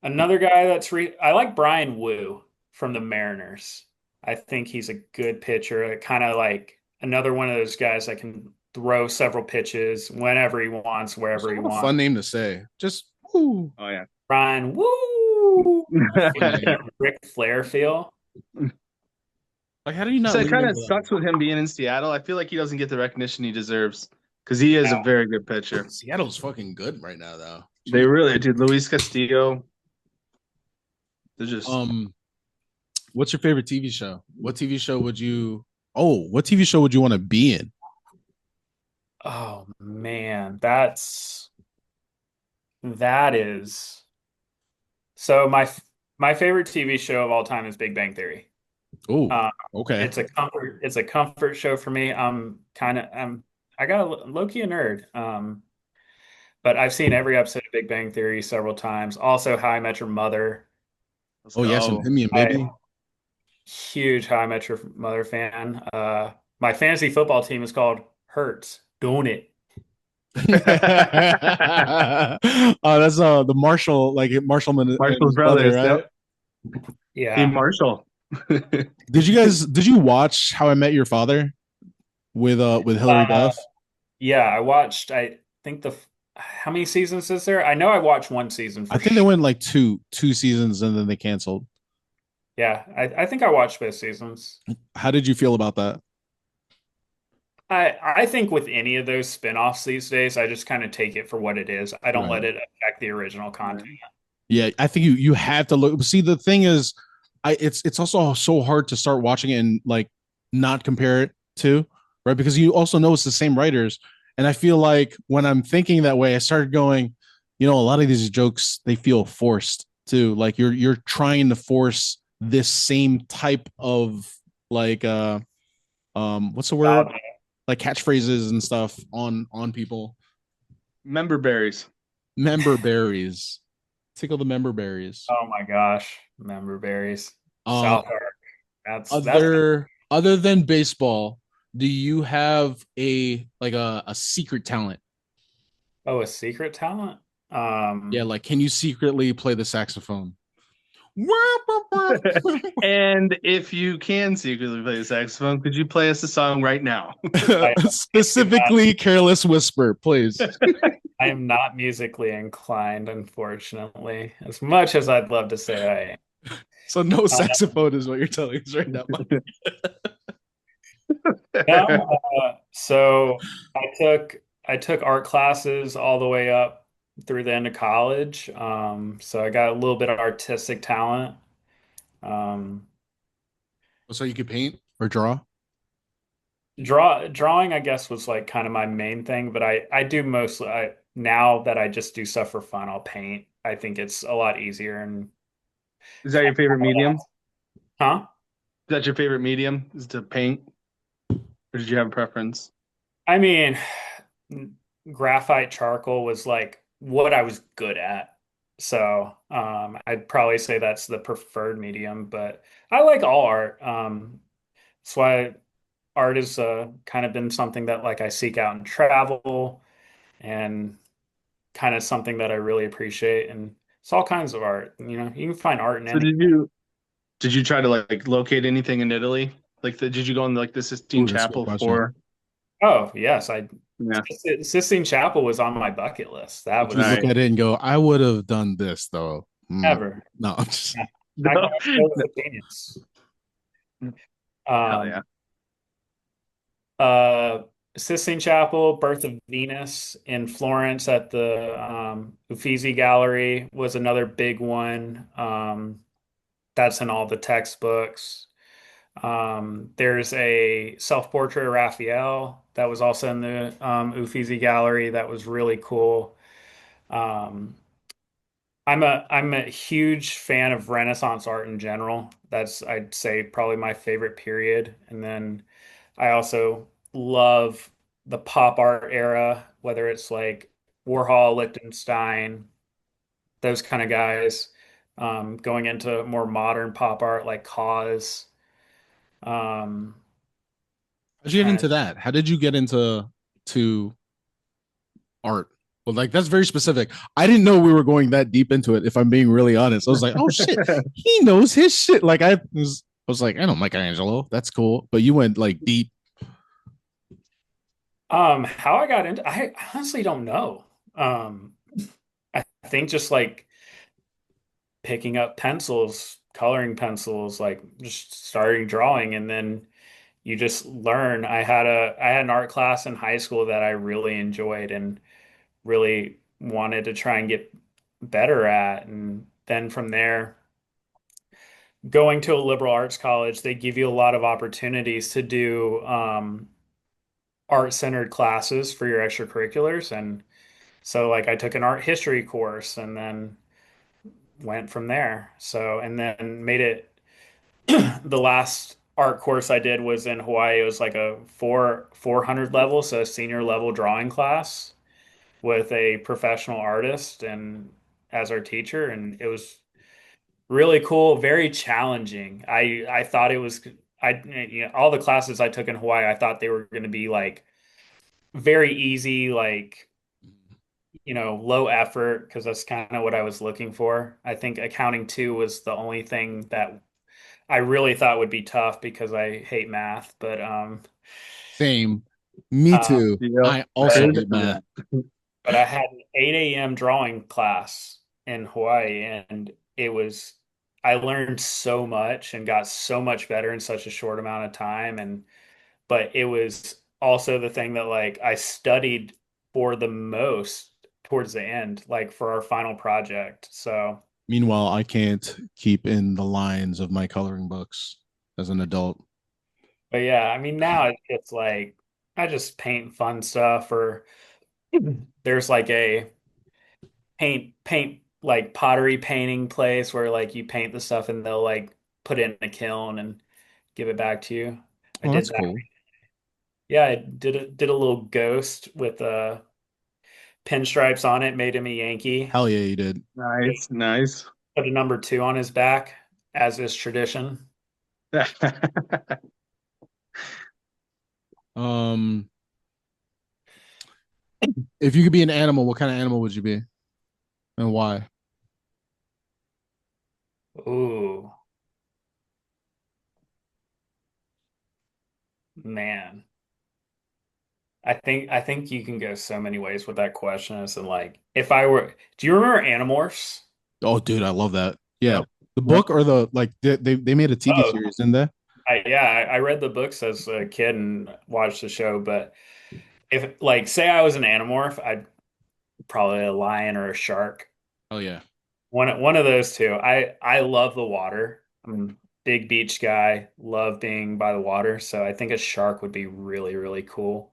Another guy I like Brian Wu from the Mariners. I think he's a good pitcher. Kind of like another one of those guys that can throw several pitches whenever he wants, wherever he What a wants. fun name to say. Just woo. Oh yeah. Brian Wu. Yeah. Ric Flair feel. Like, how do you not So it kind remember of that? sucks with him being in Seattle. I feel like he doesn't get the recognition he deserves because he is a very good pitcher. Seattle's fucking good right now, though. They really, dude. Luis Castillo. They're just What's your favorite TV show? What TV show would you? Oh, what TV show would you want to be in? Oh man, that is so my favorite TV show of all time is Big Bang Theory. Oh, Uh, okay. it's a comfort show for me. I got a low-key a nerd. But I've seen every episode of Big Bang Theory several times. Also, How I Met Your Mother. let's Oh, yes, go. and me and baby. Huge How I Met Your Mother fan. My fantasy football team is called Hurts, don't it? Oh, that's the Marshall, like Marshall and Marshall's his brother, brothers. right? Yep. Yeah. Hey, Marshall. Did you watch How I Met Your Father with Hilary Duff? Yeah, I watched. I think how many seasons is there? I know I watched one season for I think they sure. went like two seasons and then they canceled. Yeah, I think I watched both seasons. How did you feel about that? I think with any of those spin-offs these days, I just kind of take it for what it is. I don't Right. let it affect the original content. Yeah, I think you have to look. See, the thing is, it's also so hard to start watching it and like not compare it to, right? Because you also know it's the same writers, and I feel like when I'm thinking that way, I started going, a lot of these jokes they feel forced too. Like you're trying to force this same type of like what's the word? Like catchphrases and stuff on people. Member berries. Member berries. Tickle the member berries. Oh my gosh, member berries. Uh, South Park. That's other than baseball, do you have a secret talent? a secret talent. Yeah, like can you secretly play the saxophone? And if you can secretly play the saxophone, could you play us a song right now? Specifically, Careless Whisper, please. I am not musically inclined, unfortunately, as much as I'd love to say I am. So no saxophone is what you're telling us right now. No, so I took art classes all the way up through the end of college. So I got a little bit of artistic talent. Um, So you could paint or draw? drawing, I guess, was like kind of my main thing, but I do mostly now that I just do stuff for fun, I'll paint. I think it's a lot easier and Is that your favorite medium? huh? Is that your favorite medium? Is to paint? Or did you have a preference? I mean, graphite charcoal was like what I was good at. So, I'd probably say that's the preferred medium, but I like all art. That's why art has kind of been something that like I seek out in travel and kind of something that I really appreciate. And it's all kinds of art. You can find art in So any. did you try to like locate anything in Italy? Like did you go in like the Sistine Ooh, that's a good Chapel question. for Oh, yes, Yeah. Sistine Chapel was on my bucket list. That Did you was look Nice. at it and go, I would have done this though? ever. No, I'm just That guy No, was no. a genius. Hell Um, yeah. uh, Sistine Chapel, Birth of Venus in Florence at the Uffizi Gallery was another big one. That's in all the textbooks. There's a self-portrait of Raphael that was also in the Uffizi Gallery that was really cool. Um, I'm a huge fan of Renaissance art in general. That's I'd say probably my favorite period. And then I also love the pop art era, whether it's like Warhol, Lichtenstein, those kind of guys. Going into more modern pop art like Cause. Um, how'd you get trying to into that? How did you get to art? Well, like that's very specific. I didn't know we were going that deep into it. If I'm being really honest, I was like, oh shit, he knows his shit. Like I was like, I know Michelangelo. That's cool. But you went like deep. how I got into I honestly don't know. Um, I think just like picking up pencils, coloring pencils, like just starting drawing, and then you just learn. I had an art class in high school that I really enjoyed and really wanted to try and get better at. And then from there, going to a liberal arts college, they give you a lot of opportunities to do art-centered classes for your extracurriculars. And so like I took an art history course and then went from there. So and then made it the last art course I did was in Hawaii. It was like a 400 level, so a senior level drawing class with a professional artist and as our teacher, and it was really cool, very challenging. I thought it was all the classes I took in Hawaii, I thought they were going to be like very easy, like low effort because that's kind of what I was looking for. I think accounting two was the only thing that I really thought would be tough because I hate math, but Same. Me uh, too. Yep. I also but hate math. I had an 8 a.m. drawing class in Hawaii, and I learned so much and got so much better in such a short amount of time. And but it was also the thing that like I studied for the most towards the end, like for our final project. So, Meanwhile, I can't keep in the lines of my coloring books as an adult. but yeah, I mean now it's like I just paint fun stuff, or there's like a paint like pottery painting place where like you paint the stuff and they'll like put it in a kiln and give it back to you. I Oh, did that's that. cool. Yeah, I did a little ghost with pinstripes on it, made him a Yankee. Hell yeah, you did. Nice. Nice. Put a number two on his back, as is tradition. Um, if you could be an animal, what kind of animal would you be, and why? Ooh, man. I think you can go so many ways with that question. As in like if I were do you remember Animorphs? Oh, dude, I love that. Yeah, Yep. the Yep. book or the like they made a TV Oh, series in there. I read the books as a kid and watched the show, but if like say I was an Animorph, I'd probably a lion or a shark. Oh yeah, One of those two. I love the water. I'm a big beach guy, love being by the water, so I think a shark would be really, really cool.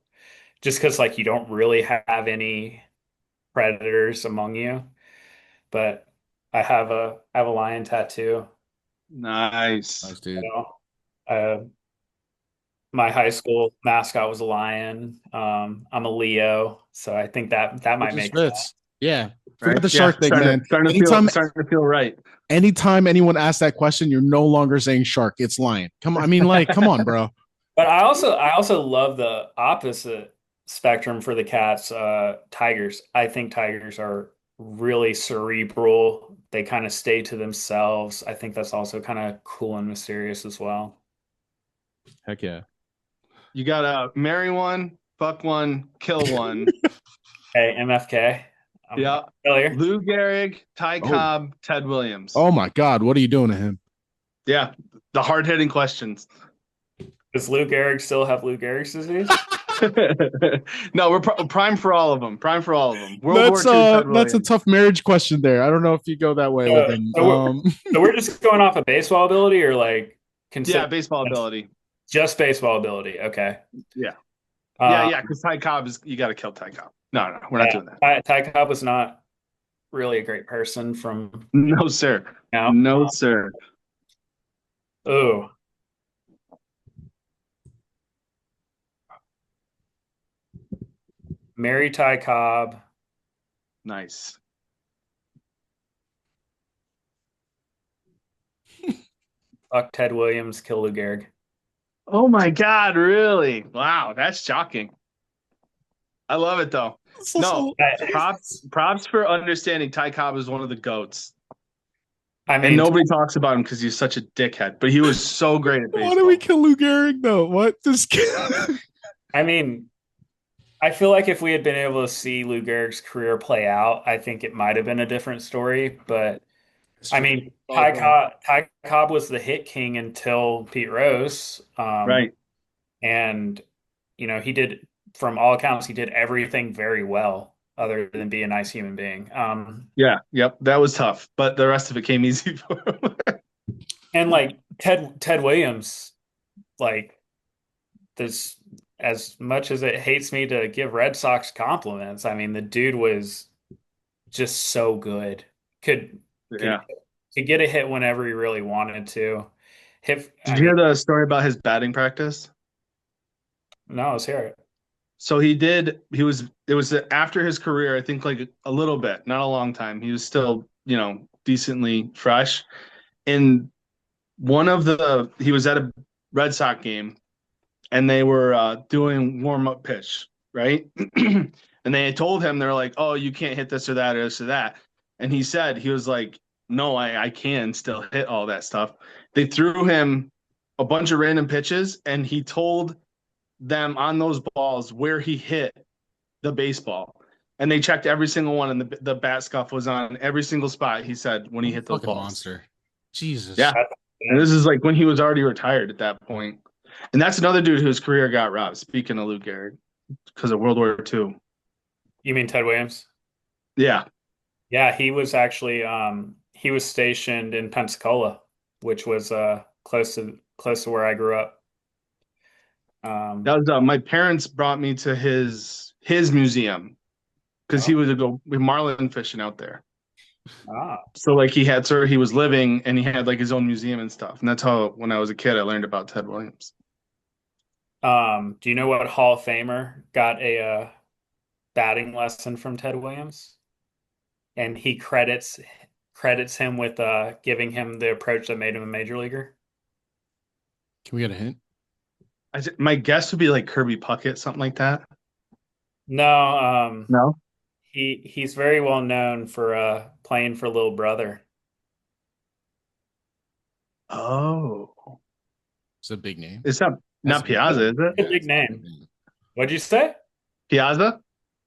Just because like you don't really have any predators among you, but I have a lion tattoo. Nice. nice dude. So, uh, my high school mascot was a lion. I'm a Leo, so I think that It might just make sense. fits. Yeah, forget Right. the Yeah. shark thing, man. Anytime, Starting to feel right. anytime anyone asks that question, you're no longer saying shark. It's lion. Come on, I mean, like, come on, bro. But I also love the opposite spectrum for the cats, tigers. I think tigers are really cerebral. They kind of stay to themselves. I think that's also kind of cool and mysterious as well. Heck yeah. You gotta marry one, fuck one, kill one. Hey, MFK. I'm Yeah. familiar. Lou Gehrig, Ty Oh. Cobb, Ted Williams. Oh my God, what are you doing to him? Yeah. The hard-hitting questions. Does Lou Gehrig still have Lou Gehrig's disease? No, we're prime for all of them. Prime for all of them. World War II, Ted That's a Williams. tough marriage question there. I don't know if you go that way with him. So we're just going off of baseball ability, or like consider Yeah, baseball ability. just baseball ability. Okay. Yeah. Um, Yeah, because Ty Cobb you got to kill Ty Cobb. No, we're not doing that. Ty Cobb was not really a great person from No, sir. now. No, sir. Oh, marry Ty Cobb. Nice. Fuck Ted Williams. Kill Lou Gehrig. Oh my God, really? Wow, that's shocking. I love it though. No, props for understanding Ty Cobb is one of the GOATs. I mean, And nobody talks about him because he's such a dickhead, but he was so great at baseball. Why do we kill Lou Gehrig though? What? I mean, I feel like if we had been able to see Lou Gehrig's career play out, I think it might have been a different story. But I mean, Ty Cobb was the hit king until Pete Rose. Right. And, he did, from all accounts, he did everything very well other than be a nice human being. Yeah, yep. That was tough, but the rest of it came easy for him. And like Ted Williams, like this, as much as it hates me to give Red Sox compliments, I mean, the dude was just so good. Could Yeah. get a hit whenever he really wanted to. Did you hear the story about his batting practice? No, let's hear it. So it was after his career, I think like a little bit, not a long time. He was still, decently fresh. And he was at a Red Sox game and they were doing warm-up pitch, right? And they had told him, they're like, oh, you can't hit this or that or this or that. And he was like, no, I can still hit all that stuff. They threw him a bunch of random pitches and he told them on those balls where he hit the baseball. And they checked every single one, and the bat scuff was on every single spot, he said, when he hit those balls. Monster. Jesus. Yeah. And this is like when he was already retired at that point. And that's another dude whose career got robbed, speaking of Lou Gehrig, because of World War II. You mean Ted Williams? Yeah. Yeah, he was actually he was stationed in Pensacola, which was close to where I grew up. That was my parents brought me to his museum because he would go marlin fishing out there. So like he was living and he had like his own museum and stuff. And that's how when I was a kid I learned about Ted Williams. Do you know what Hall of Famer got a batting lesson from Ted Williams? And he credits him with giving him the approach that made him a major leaguer. Can we get a hint? My guess would be like Kirby Puckett, something like that. No, No. He's very well known for playing for Little Brother. Oh, It's a big name. it's not Piazza, is it? It's a big name. What'd you say? Piazza?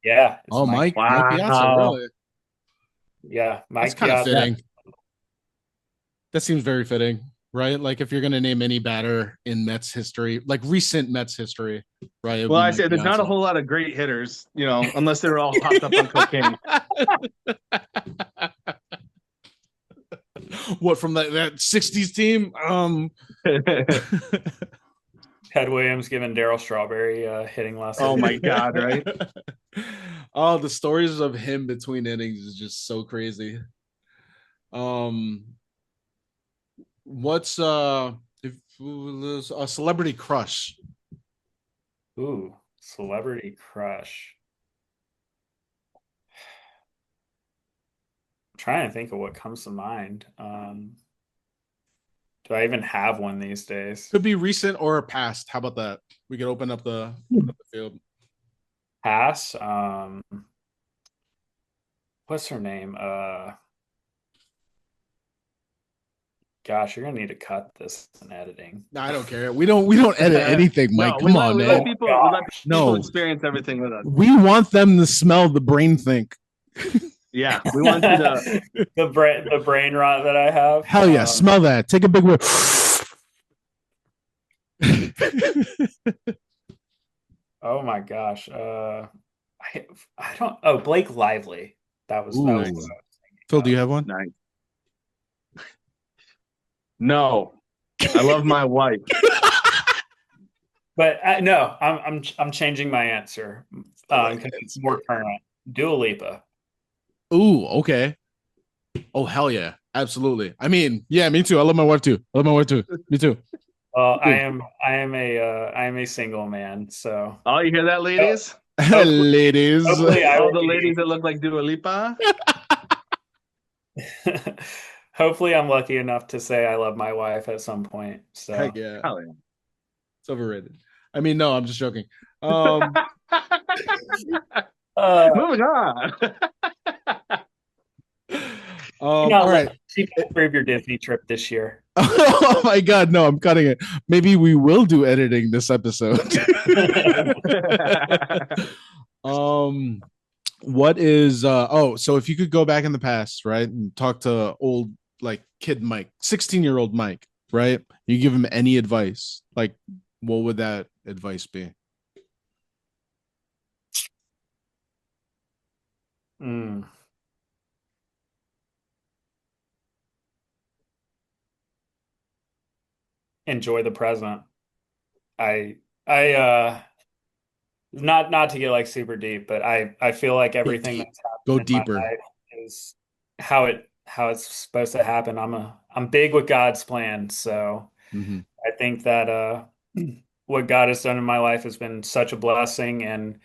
Yeah. Oh, Mike Wow. Piazza, really? Yeah, That's Mike kind of Piazza. fitting. That seems very fitting, right? Like if you're going to name any batter in Mets history, like recent Mets history, right? Well, I say there's not a whole lot of great hitters, unless they're all hopped up on cocaine. What from that 60s team? Ted Williams giving Darryl Strawberry hitting lessons. Oh my God, right? Oh, the stories of him between innings is just so crazy. What's if a celebrity crush? Ooh, celebrity crush. I'm trying to think of what comes to mind. Do I even have one these days? Could be recent or past. How about that? We could open up the field. Pass. What's her name? Josh, you're gonna need to cut this in editing. No, I don't care. We don't edit anything, Mike. No, Come on, we man. let people No. experience everything with us. We want them to smell the brain think. Yeah, we want you to. the brain rot that I have. Hell yeah, smell that. Take a big whiff. Oh my gosh. I don't. Oh, Blake Lively. That was. What I was Ooh. thinking Phil, of. do you have one? Nice. No, I love my wife. But no, I'm changing my answer because it's more current. Dua Lipa. Ooh, okay. Oh hell yeah, absolutely. I mean, yeah, me too. I love my wife too. Me too. I am a single man, so Oh, you hear that, ladies? Ladies. hopefully All the ladies that look like Dua Lipa. hopefully I'm lucky enough to say I love my wife at some point. So Heck yeah. Hell yeah. It's overrated. I mean, no, I'm just joking. Moving on. All right. She can approve your Disney trip this year. Oh my god, no, I'm cutting it. Maybe we will do editing this episode. What is so if you could go back in the past, right, and talk to old like kid Mike, 16-year-old Mike, right? You give him any advice, like what would that advice be? Enjoy the present. I not to get like super deep, but I feel like everything deep. that's happened Go in deeper. my life is how it's supposed to happen. I'm big with God's plan, so Mhm. I think that what God has done in my life has been such a blessing, and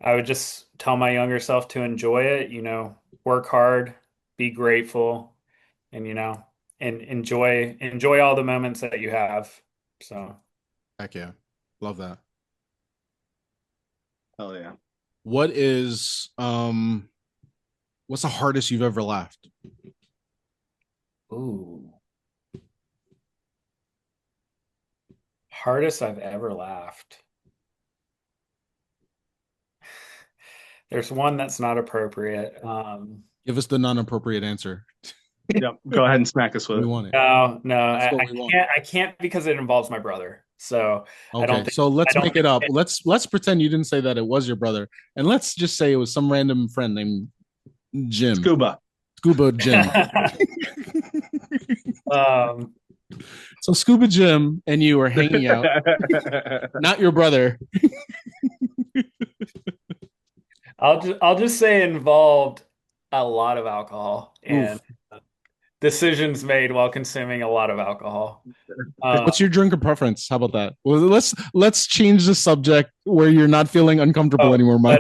I would just tell my younger self to enjoy it, work hard, be grateful, and and enjoy all the moments that you have. So Heck yeah. Love that. Hell yeah. What's the hardest you've ever laughed? ooh. Hardest I've ever laughed. There's one that's not appropriate. Give us the non-appropriate answer. Yep. Go ahead and smack us with We it. want it. No, That's I what we want. can't. I can't because it involves my brother. So I don't Okay, think. so let's I don't make it up. think- Let's pretend you didn't say that it was your brother, and let's just say it was some random friend named Jim. Scuba. Scuba Jim. um, So Scuba Jim and you are hanging out. Not your brother. I'll just say involved a lot of alcohol and decisions made while consuming a lot of alcohol. What's your drink of preference? How about that? Well, let's change the subject where you're not feeling uncomfortable anymore, Mike.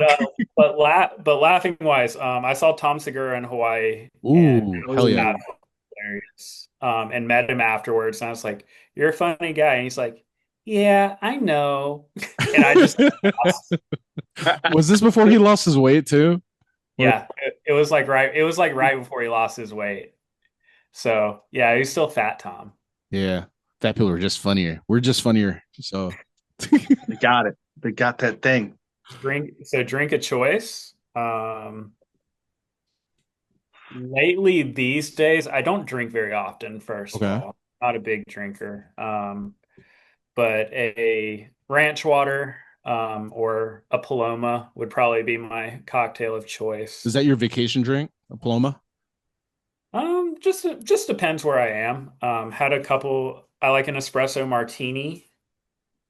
But laughing wise, I saw Tom Segura in Hawaii. Ooh, hell yeah. That was hilarious. And met him afterwards, and I was like, "You're a funny guy," and he's like, "Yeah, I know." And I just, Was this before he lost his weight too? yeah, it was like right. It was like right before he lost his weight. So yeah, he's still fat Tom. Yeah, fat people are just funnier. We're just funnier. So They got it. They got that thing. Drink a choice. Lately these days, I don't drink very often, first of all. Not a big drinker. But a ranch water or a Paloma would probably be my cocktail of choice. is that your vacation drink? A Paloma? Just depends where I am. Had a couple. I like an espresso martini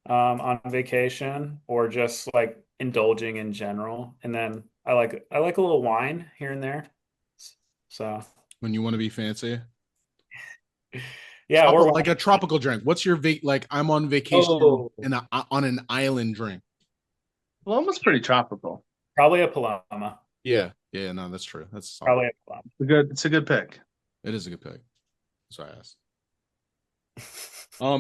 on vacation, or just like indulging in general. And then I like a little wine here and there. So When you want to be fancy? yeah, or like a tropical drink. What's your like? I'm on vacation on an island drink. Well, almost pretty tropical. probably a Paloma. Yeah, no, that's true. That's solid. Probably a Paloma. It's a good pick. It is a good pick. That's why I asked.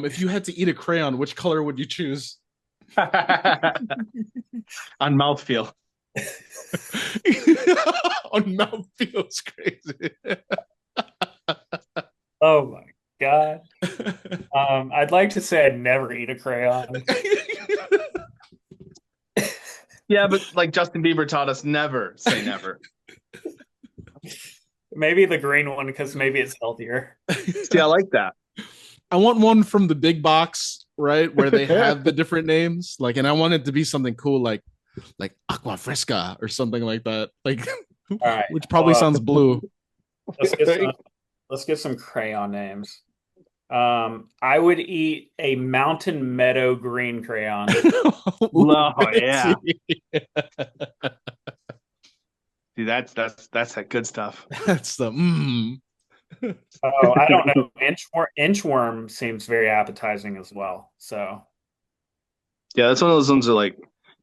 If you had to eat a crayon, which color would you choose? On mouthfeel. On mouthfeel is crazy. Oh my God. I'd like to say I'd never eat a crayon. Yeah, but like Justin Bieber taught us, never say never. Maybe the green one because maybe it's healthier. See, I like that. I want one from the big box, right, where they have the different names, like, and I want it to be something cool, like Aqua Fresca or something like that, like, All right. which probably sounds blue. Let's get some crayon names. I would eat a Mountain Meadow green crayon. Oh, yeah. See, that's that good stuff. That's the Oh, I don't know. Inchworm seems very appetizing as well. So Yeah, that's one of those ones that like,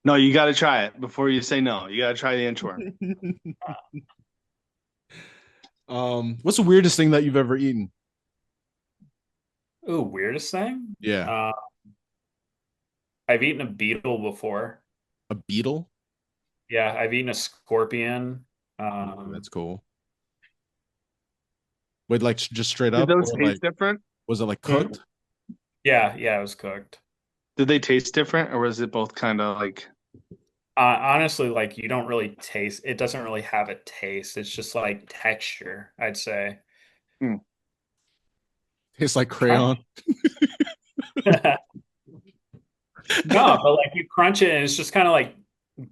no, you got to try it before you say no. You got to try the inchworm. What's the weirdest thing that you've ever eaten? ooh, weirdest thing? Yeah, I've eaten a beetle before. a beetle. Yeah, I've eaten a scorpion. That's cool. Wait, like just straight Did up, those or taste like different? was it like cooked? Yeah, it was cooked. Did they taste different, or was it both kind of like? Honestly, like you don't really taste. It doesn't really have a taste. It's just like texture, I'd say. Tastes like crayon. No, but like you crunch it and it's just kind of like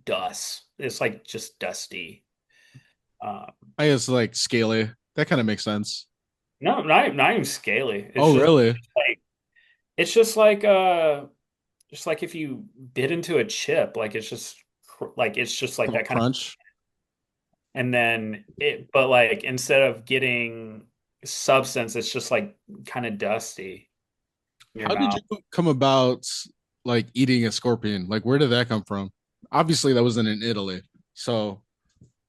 dust. It's like just dusty. I guess like scaly. That kind of makes sense. No, not even scaly. It's Oh, just really? like it's just like if you bit into a chip, like it's just like Little that kind of, crunch. and then but like instead of getting substance, it's just like kind of dusty in your How did mouth. you come about like eating a scorpion? Like, where did that come from? Obviously, that wasn't in Italy. So,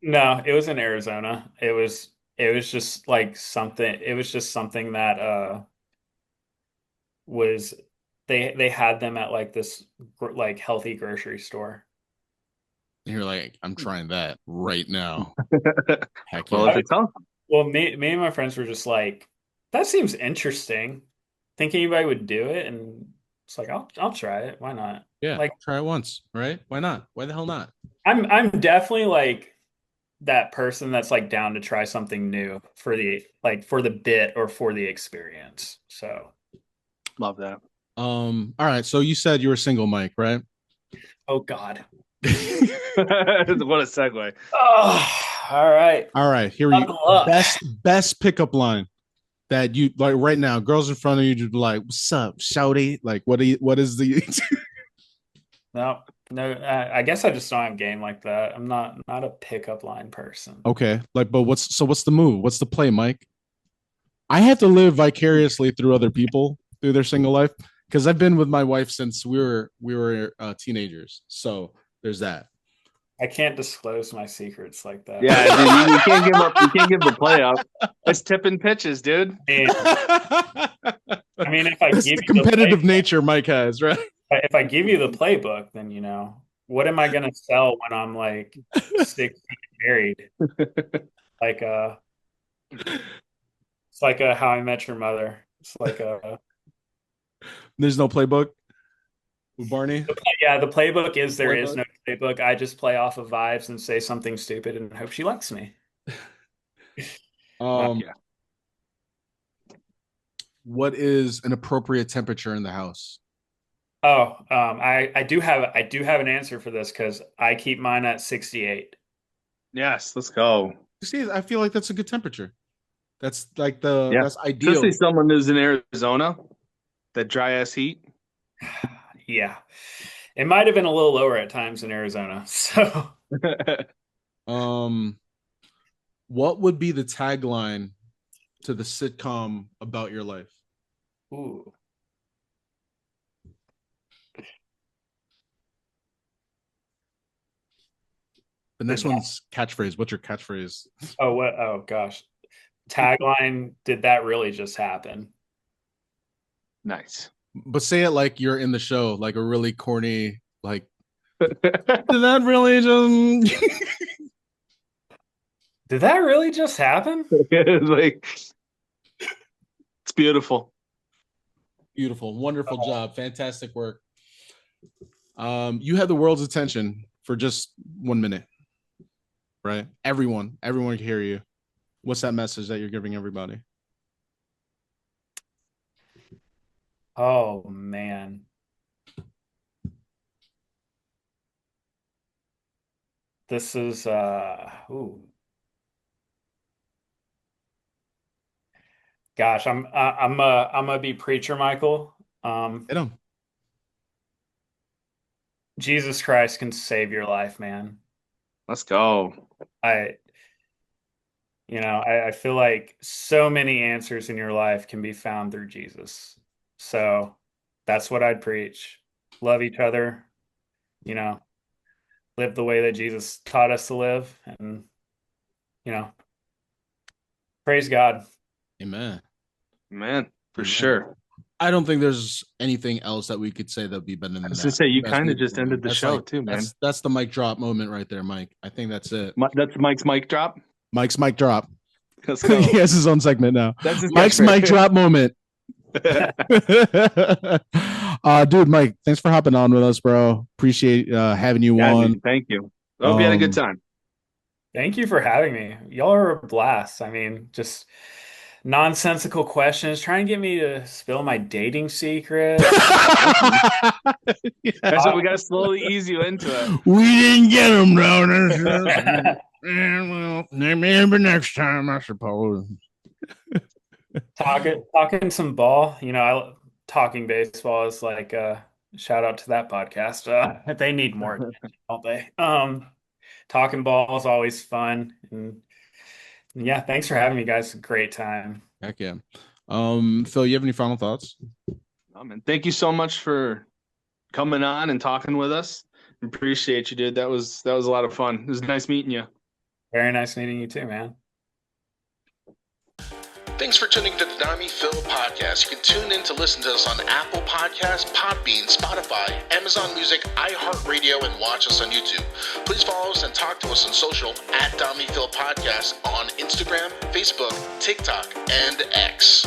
No, it was in Arizona. It was just like something. It was just something that was they had them at like this like healthy grocery store. you're like, I'm trying that right now. Heck Well, yeah. if it's healthy. Well, me and my friends were just like, that seems interesting. Think anybody would do it, and it's like I'll try it. Why not? Yeah. Like Try it once, right? Why not? Why the hell not? I'm definitely like that person that's like down to try something new for the bit or for the experience. So, Love that. All right. So you said you were single, Mike, right? oh God. What a segue. Oh, all right. All right, here we Buckle up. best pickup line that you like right now. Girls in front of you just be like, "What's up, shouty?" Like, what is the? No, I guess I just don't have game like that. I'm not a pickup line person. Okay, like, but what's the move? What's the play, Mike? I have to live vicariously through other people through their single life because I've been with my wife since we were teenagers. So there's that. I can't disclose my secrets like that. Yeah, dude, you can't give up. You can't give the play up. It's tipping pitches, dude. And, I mean, if I It's give the you the competitive play, nache Mike has, right? if I give you the playbook, then what am I gonna sell when I'm like 6 feet married? Like it's like a How I Met Your Mother. It's like a There's no playbook with Barney. yeah. The playbook is there is no playbook. I just play off of vibes and say something stupid and hope she likes me. Yeah. What is an appropriate temperature in the house? Oh, I do have an answer for this because I keep mine at 68. Yes, let's go. See, I feel like that's a good temperature. That's like Yeah. that's ideal. Especially someone who's in Arizona, that dry ass heat. Yeah. It might have been a little lower at times in Arizona. So What would be the tagline to the sitcom About Your Life? ooh. The next one's catchphrase. What's your catchphrase? Oh, what? Oh, gosh. Tagline, did that really just happen? Nice. But say it like you're in the show, like a really corny, like, did that really just. Did that really just happen? Like, it's beautiful. Beautiful. Wonderful job. Fantastic work. You had the world's attention for just 1 minute, right? Everyone can hear you. What's that message that you're giving everybody? Oh man. This is ooh. Gosh, I'm gonna be preacher, Michael. Hit 'em. Jesus Christ can save your life, man. Let's go. I I feel like so many answers in your life can be found through Jesus. So that's what I'd preach. Love each other, you know, live the way that Jesus taught us to live, and you know, praise God. Amen. Man, for Amen. sure. I don't think there's anything else that we could say that would be better than that. I was gonna say, you That's kind of beautiful, just man. ended the That's show like- too, man. That's the mic drop moment right there, Mike. I think that's it. That's Mike's mic drop. Mike's mic drop. Let's go. He has his own segment now. That's his Mike's catchphrase. mic drop moment. Dude, Mike, thanks for hopping on with us, bro. Appreciate having you Yeah, on. dude, thank you. Hope you had a good time. Thank you for having me. Y'all are a blast. I mean, just nonsensical questions, trying to get me to spill my dating secrets. That's what we got to slowly ease you into it. We didn't get him, bro. Well, maybe next time, I suppose. Talking some ball, talking baseball is like shout out to that podcast. They need more attention, don't they? Talking ball is always fun, and yeah, thanks for having me, guys. Great time. Heck yeah. Phil, you have any final thoughts? Oh, man. Thank you so much for coming on and talking with us. Appreciate you, dude. That was a lot of fun. It was nice meeting you. Very nice meeting you too, man. Thanks for tuning to the Dami Phil podcast. You can tune in to listen to us on Apple Podcasts, Podbean, Spotify, Amazon Music, iHeartRadio, and watch us on YouTube. Please follow us and talk to us on social at Dami Phil Podcast on Instagram, Facebook, TikTok, and X.